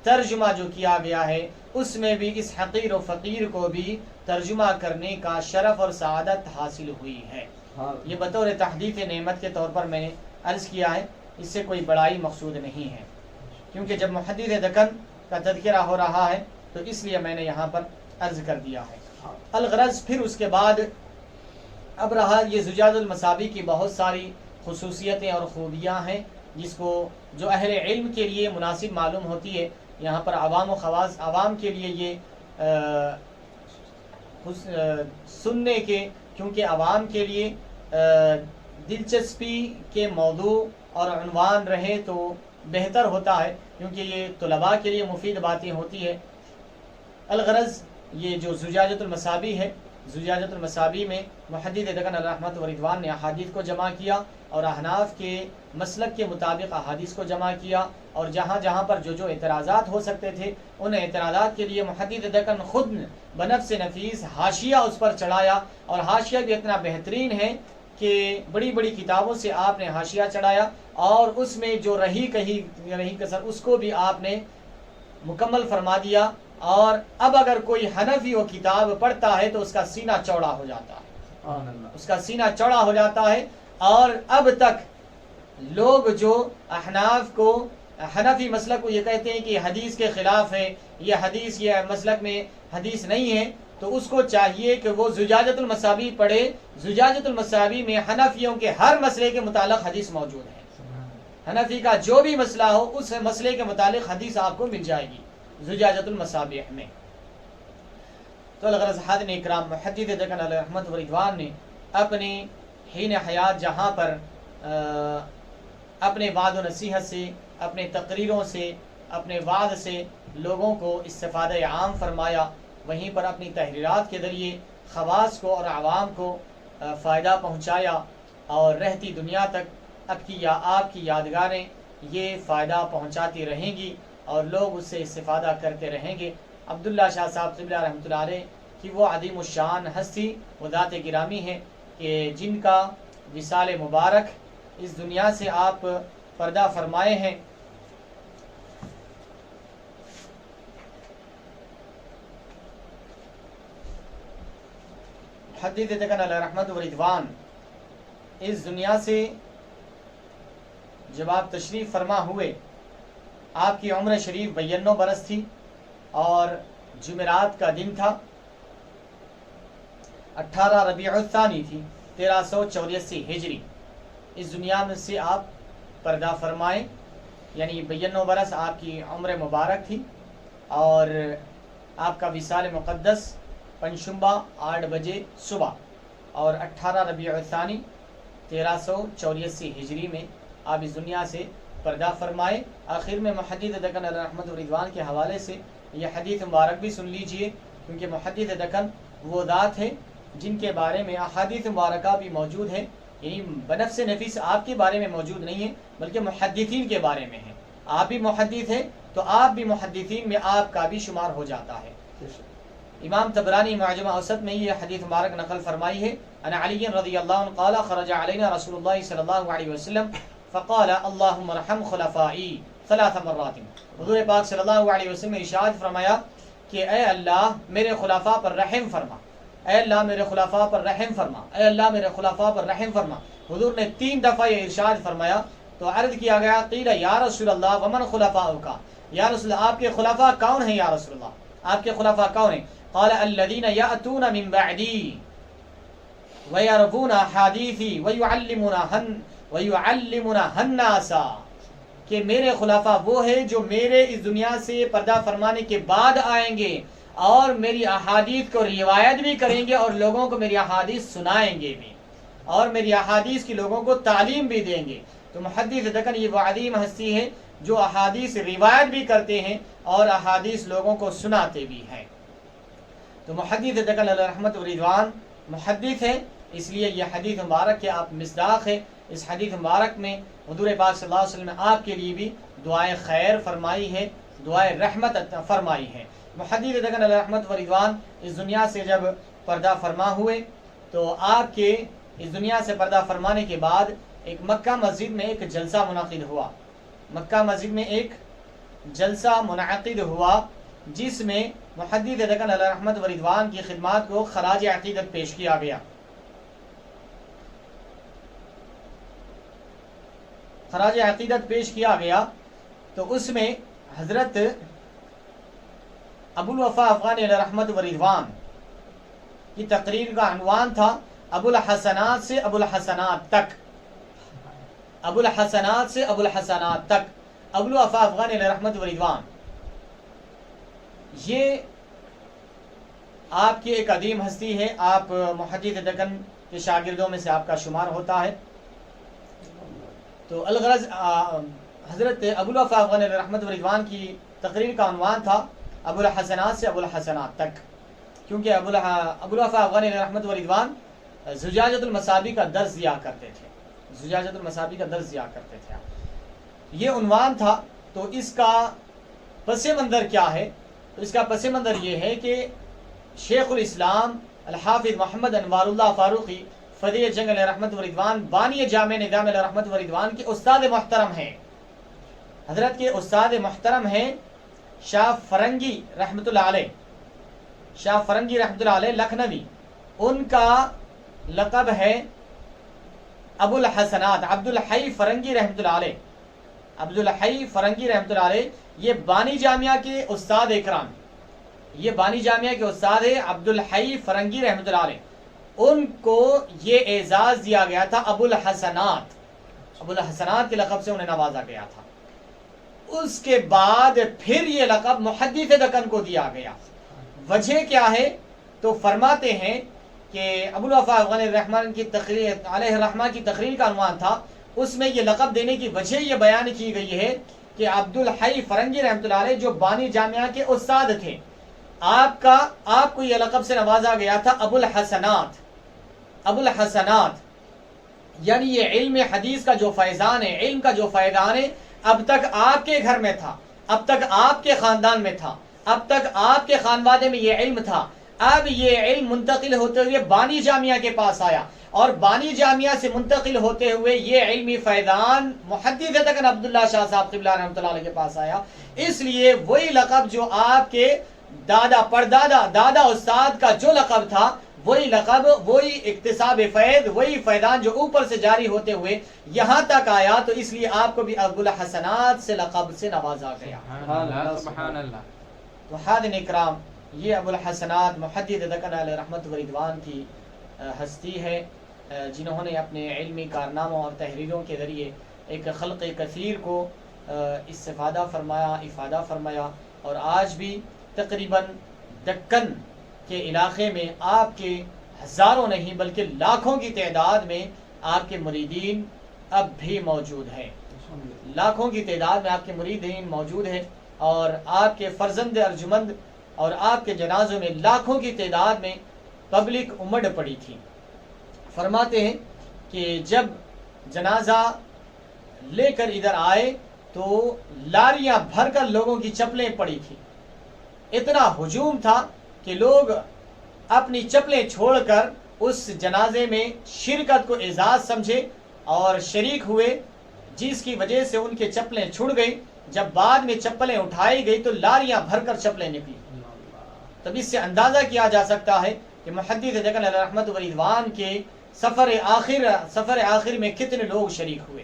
ترجمہ جو کیا گیا ہے، اس میں بھی اس حقیر و فقیر کو بھی ترجمہ کرنے کا شرف اور سعادت حاصل ہوئی ہے۔ یہ بطور تحدیث نعمت کے طور پر میں نے عرض کیا ہے، اس سے کوئی بڑائی مقصود نہیں ہے، کیونکہ جب محدث دکن کا تذکرہ ہو رہا ہے تو اس لیے میں نے یہاں پر عرض کر دیا ہے۔ الغرض پھر اس کے بعد اب رہا یہ زجاج المصابیح کی بہت ساری خصوصیتیں اور خوبیاں ہیں جس کو جو اہل علم کے لیے مناسب معلوم ہوتی ہے، یہاں پر عوام و خواص عوام کے لیے یہ سننے کے، کیونکہ عوام کے لیے دلچسپی کے موضوع اور عنوان رہے تو بہتر ہوتا ہے، کیونکہ یہ طلباء کے لیے مفید باتیں ہوتی ہے۔ الغرض یہ جو زجاجۃ المصابیح ہے، زجاجۃ المصابیح میں محدث دکن علیہ رحمۃ و رضوان نے احادیث کو جمع کیا اور احناف کے مسلک کے مطابق احادیث کو جمع کیا، اور جہاں جہاں پر جو اعتراضات ہو سکتے تھے ان اعتراضات کے لیے محدث دکن خود بنفس نفیس حاشیہ اس پر چڑھایا، اور حاشیہ بھی اتنا بہترین ہے کہ بڑی بڑی کتابوں سے آپ نے حاشیہ چڑھایا، اور اس میں جو رہی کسر اس کو بھی آپ نے مکمل فرما دیا، اور اب اگر کوئی حنفی وہ کتاب پڑھتا ہے تو اس کا سینہ چوڑا ہو جاتا ہے، اس کا سینہ چوڑا ہو جاتا ہے۔ اور اب تک لوگ جو احناف کو حنفی مسلک کو یہ کہتے ہیں کہ حدیث کے خلاف ہے، یہ حدیث یہ مسلک میں حدیث نہیں ہے، تو اس کو چاہیے کہ وہ زجاجۃ المصابیح پڑھے۔ زجاجۃ المصابیح میں حنفیوں کے ہر مسئلے کے متعلق حدیث موجود ہے، حنفی کا جو بھی مسئلہ ہو اس مسئلے کے متعلق حدیث آپ کو مل جائے گی زجاجۃ المصابیح میں۔ تو الغرض حاضرین اکرام، محدث دکن علیہ رحمۃ و رضوان نے اپنی حین حیات جہاں پر اپنے وعد و نصیحت سے، اپنے تقریروں سے، اپنے وعد سے لوگوں کو استفادہ عام فرمایا، وہیں پر اپنی تحریرات کے ذریعے خواص کو اور عوام کو فائدہ پہنچایا، اور رہتی دنیا تک اب کی یا آپ کی یادگاریں یہ فائدہ پہنچاتی رہیں گی اور لوگ اس سے استفادہ کرتے رہیں گے۔ عبداللہ شاہ صاحب قبلہ رحمۃ اللہ علیہ کی وہ عظیم الشان ہستی، وہ ذات گرامی ہے کہ جن کا وصال مبارک اس دنیا سے آپ پردہ فرمائے ہیں۔ محدث دکن علیہ رحمۃ و رضوان اس دنیا سے جب آپ تشریف فرما ہوئے، آپ کی عمر شریف 92 برس تھی، اور جمعرات کا دن تھا، 18 ربیع الثانی تھی، 1384 ہجری۔ اس دنیا میں سے آپ پردہ فرمائے، یعنی 92 برس آپ کی عمر مبارک تھی، اور آپ کا وصال مقدس پنجشنبہ 8 بجے صبح، اور 18 ربیع الثانی 1384 ہجری میں آپ اس دنیا سے پردہ فرمائے۔ آخر میں محدث دکن علیہ رحمۃ و رضوان کے حوالے سے یہ حدیث مبارک بھی سن لیجئے، کیونکہ محدث دکن وہ ذات ہے جن کے بارے میں احادیث مبارکہ بھی موجود ہے، یعنی بنفس نفیس آپ کے بارے میں موجود نہیں ہے بلکہ محدثین کے بارے میں ہے۔ آپ بھی محدث ہیں تو آپ بھی محدثین میں آپ کا بھی شمار ہو جاتا ہے۔ امام طبرانی معجم اوسط میں یہ حدیث مبارک نقل فرمائی ہے، ان علی رضی اللہ عنہ قال خرج علینا رسول اللہ صلی اللہ علیہ وسلم فقال اللهم ارحم خلفائی 3 مرات۔ حضور پاک صلی اللہ علیہ وسلم نے ارشاد فرمایا کہ اے اللہ میرے خلفاء پر رحم فرما، اے اللہ میرے خلفاء پر رحم فرما، اے اللہ میرے خلفاء پر رحم فرما۔ حضور نے 3 دفعہ یہ ارشاد فرمایا، تو عرض کیا گیا قیل یا رسول اللہ ومن خلفاؤک، یا رسول اللہ آپ کے خلفاء کون ہیں، یا رسول اللہ آپ کے خلفاء کون ہیں؟ قال الذين يأتون من بعدي ويروون حديثي ويعلمونها الناس، کہ میرے خلفاء وہ ہیں جو میرے اس دنیا سے پردہ فرمانے کے بعد آئیں گے اور میری احادیث کو روایت بھی کریں گے اور لوگوں کو میری احادیث سنائیں گے بھی، اور میری احادیث کی لوگوں کو تعلیم بھی دیں گے۔ تو محدث دکن یہ وہ عظیم ہستی ہے جو احادیث روایت بھی کرتے ہیں اور احادیث لوگوں کو سناتے بھی ہیں۔ تو محدث دکن علیہ رحمۃ و رضوان محدث ہے، اس لیے یہ حدیث مبارک کے آپ مصداق ہے۔ اس حدیث مبارک میں حضور پاک صلی اللہ علیہ وسلم نے آپ کے لیے بھی دعائے خیر فرمائی ہے، دعائے رحمت فرمائی ہے۔ محدث دکن علیہ رحمۃ و رضوان اس دنیا سے جب پردہ فرما ہوئے تو آپ کے اس دنیا سے پردہ فرمانے کے بعد ایک مکہ مسجد میں ایک جلسہ منعقد ہوا، مکہ مسجد میں ایک جلسہ منعقد ہوا جس میں محدث دکن علیہ رحمۃ و رضوان کی خدمات کو خراج عقیدت پیش کیا گیا۔ خراج عقیدت پیش کیا گیا تو اس میں حضرت ابو الوفا افغانی علیہ رحمت و رضوان کی تقریر کا عنوان تھا ابو الحسنات سے ابو الحسنات تک، ابو الحسنات سے ابو الحسنات تک، ابو الوفا افغانی علیہ رحمت و رضوان. یہ آپ کی ایک عظیم ہستی ہے، آپ محدث دکن کے شاگردوں میں سے آپ کا شمار ہوتا ہے. تو الغرض حضرت ابو الوفا افغانی علیہ رحمت و رضوان کی تقریر کا عنوان تھا ابو الحسنات سے ابو الحسنات تک، کیونکہ ابو الوفا افغانی علیہ رحمت و رضوان زجاجۃ المصابی کا درس دیا کرتے تھے، زجاجۃ المصابی کا درس دیا کرتے تھے. یہ عنوان تھا. تو اس کا پس منظر کیا ہے؟ تو اس کا پس منظر یہ ہے کہ شیخ الاسلام الحافظ محمد انوار اللہ فاروقی فدی جنگ علیہ رحمت و رضوان بانی جامع نظام علیہ رحمت و رضوان کے استاد محترم ہیں. حضرت کے استاد محترم ہیں شاہ فرنگی رحمت اللہ علیہ، شاہ فرنگی رحمت اللہ علیہ لکھنوی. ان کا لقب ہے ابو الحسنات، عبد الحی فرنگی رحمت اللہ علیہ، عبد الحی فرنگی رحمت اللہ علیہ. یہ بانی جامعہ کے استاد اکرام، یہ بانی جامعہ کے استاد ہے عبد الحی فرنگی رحمت اللہ علیہ. ان کو یہ اعزاز دیا گیا تھا ابو الحسنات، ابو الحسنات کے لقب سے انہیں نوازا گیا تھا. اس کے بعد پھر یہ لقب محدث دکن کو دیا گیا. وجہ کیا ہے؟ تو فرماتے ہیں کہ ابو الوفا افغانی الرحمن کی تقریر علیہ الرحمہ کی تقریر کا عنوان تھا، اس میں یہ لقب دینے کی وجہ یہ بیان کی گئی ہے کہ عبد الحی فرنگی رحمۃ اللہ علیہ جو بانی جامعہ کے استاد تھے، آپ کو یہ لقب سے نوازا گیا تھا ابو الحسنات. ابو الحسنات یعنی یہ علم حدیث کا جو فیضان ہے، علم کا جو فیضان ہے، اب تک آپ کے گھر میں تھا، اب تک آپ کے خاندان میں تھا، اب تک آپ کے خانوادے میں یہ علم تھا. اب یہ علم منتقل ہوتے ہوئے بانی جامعہ کے پاس آیا، اور بانی جامعہ سے منتقل ہوتے ہوئے یہ علمی فیضان محدث دکن عبداللہ شاہ صاحب قبلہ رحمۃ اللہ علیہ کے پاس آیا. اس لیے وہی لقب جو آپ کے دادا پردادا دادا استاد کا جو لقب تھا، وہی لقب، وہی اکتساب فیض، وہی فیضان جو اوپر سے جاری ہوتے ہوئے یہاں تک آیا، تو اس لیے آپ کو بھی ابو الحسنات سے لقب سے نوازا گیا. سبحان اللہ. تو حاضرین اکرام، یہ ابو الحسنات محدث دکن علیہ رحمت و رضوان کی ہستی ہے، جنہوں نے اپنے علمی کارناموں اور تحریروں کے ذریعے ایک خلق کثیر کو استفادہ فرمایا، افادہ فرمایا. اور آج بھی تقریباً دکن کے علاقے میں آپ کے ہزاروں نہیں بلکہ لاکھوں کی تعداد میں آپ کے مریدین اب بھی موجود ہیں، لاکھوں کی تعداد میں آپ کے مریدین موجود ہیں. اور آپ کے فرزند ارجمند اور آپ کے جنازوں میں لاکھوں کی تعداد میں پبلک امڑ پڑی تھی. فرماتے ہیں کہ جب جنازہ لے کر ادھر آئے تو لاریاں بھر کر لوگوں کی چپلیں پڑی تھی. اتنا ہجوم تھا کہ لوگ اپنی چپلیں چھوڑ کر اس جنازے میں شرکت کو اعزاز سمجھے اور شریک ہوئے، جس کی وجہ سے ان کے چپلیں چھڑ گئی. جب بعد میں چپلیں اٹھائی گئی تو لاریاں بھر کر چپلیں نکلی. تب اس سے اندازہ کیا جا سکتا ہے کہ محدث دکن علیہ رحمت و رضوان کے سفر آخر میں کتنے لوگ شریک ہوئے،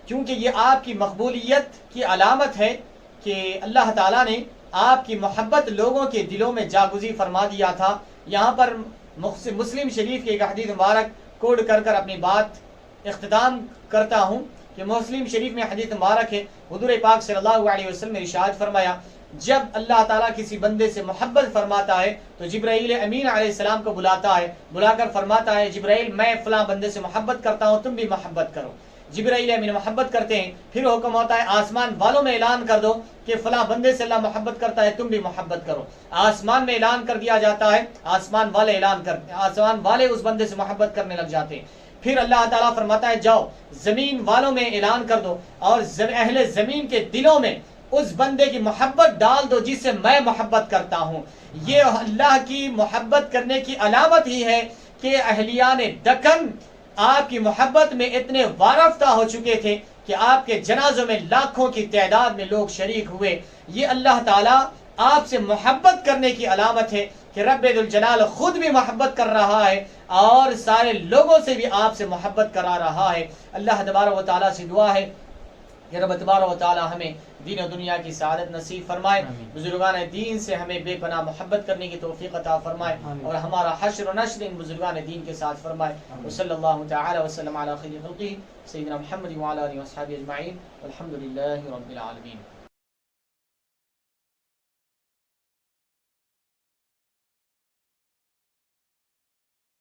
کیونکہ یہ آپ کی مقبولیت کی علامت ہے کہ اللہ تعالیٰ نے آپ کی محبت لوگوں کے دلوں میں جاگزی فرما دیا تھا. یہاں پر مسلم شریف کی ایک حدیث مبارک کوڈ کر کر اپنی بات اختتام کرتا ہوں کہ مسلم شریف میں حدیث مبارک ہے، حضور پاک صلی اللہ علیہ وسلم نے ارشاد فرمایا، جب اللہ تعالیٰ کسی بندے سے محبت فرماتا ہے تو جبرائیل امین علیہ السلام کو بلاتا ہے، بلا کر فرماتا ہے جبرائیل میں فلاں بندے سے محبت کرتا ہوں، تم بھی محبت کرو. جبرائیل امین محبت کرتے ہیں، پھر حکم ہوتا ہے آسمان والوں میں اعلان کر دو کہ فلاں بندے سے اللہ محبت کرتا ہے، تم بھی محبت کرو. آسمان میں اعلان کر دیا جاتا ہے، آسمان والے اس بندے سے محبت کرنے لگ جاتے ہیں. پھر اللہ تعالیٰ فرماتا ہے جاؤ زمین والوں میں اعلان کر دو اور اہل زمین کے دلوں میں اس بندے کی محبت ڈال دو جس سے میں محبت کرتا ہوں. یہ اللہ کی محبت کرنے کی علامت ہی ہے کہ اہلیان دکن آپ کی محبت میں اتنے وارفتہ ہو چکے تھے کہ آپ کے جنازوں میں لاکھوں کی تعداد میں لوگ شریک ہوئے. یہ اللہ تعالیٰ آپ سے محبت کرنے کی علامت ہے کہ رب ذوالجلال خود بھی محبت کر رہا ہے اور سارے لوگوں سے بھی آپ سے محبت کرا رہا ہے۔ اللہ تبارک و تعالیٰ سے دعا ہے کہ رب تبارک و تعالیٰ ہمیں دین و دنیا کی سعادت نصیب فرمائے، بزرگان دین سے ہمیں بے پناہ محبت کرنے کی توفیق عطا فرمائے، اور ہمارا حشر و نشر ان بزرگان دین کے ساتھ فرمائے۔ وصلی اللہ تعالی وسلم علی خیر خلقہ سیدنا محمد وعلی آلہ وصحبہ اجمعین، والحمد للہ رب العالمین۔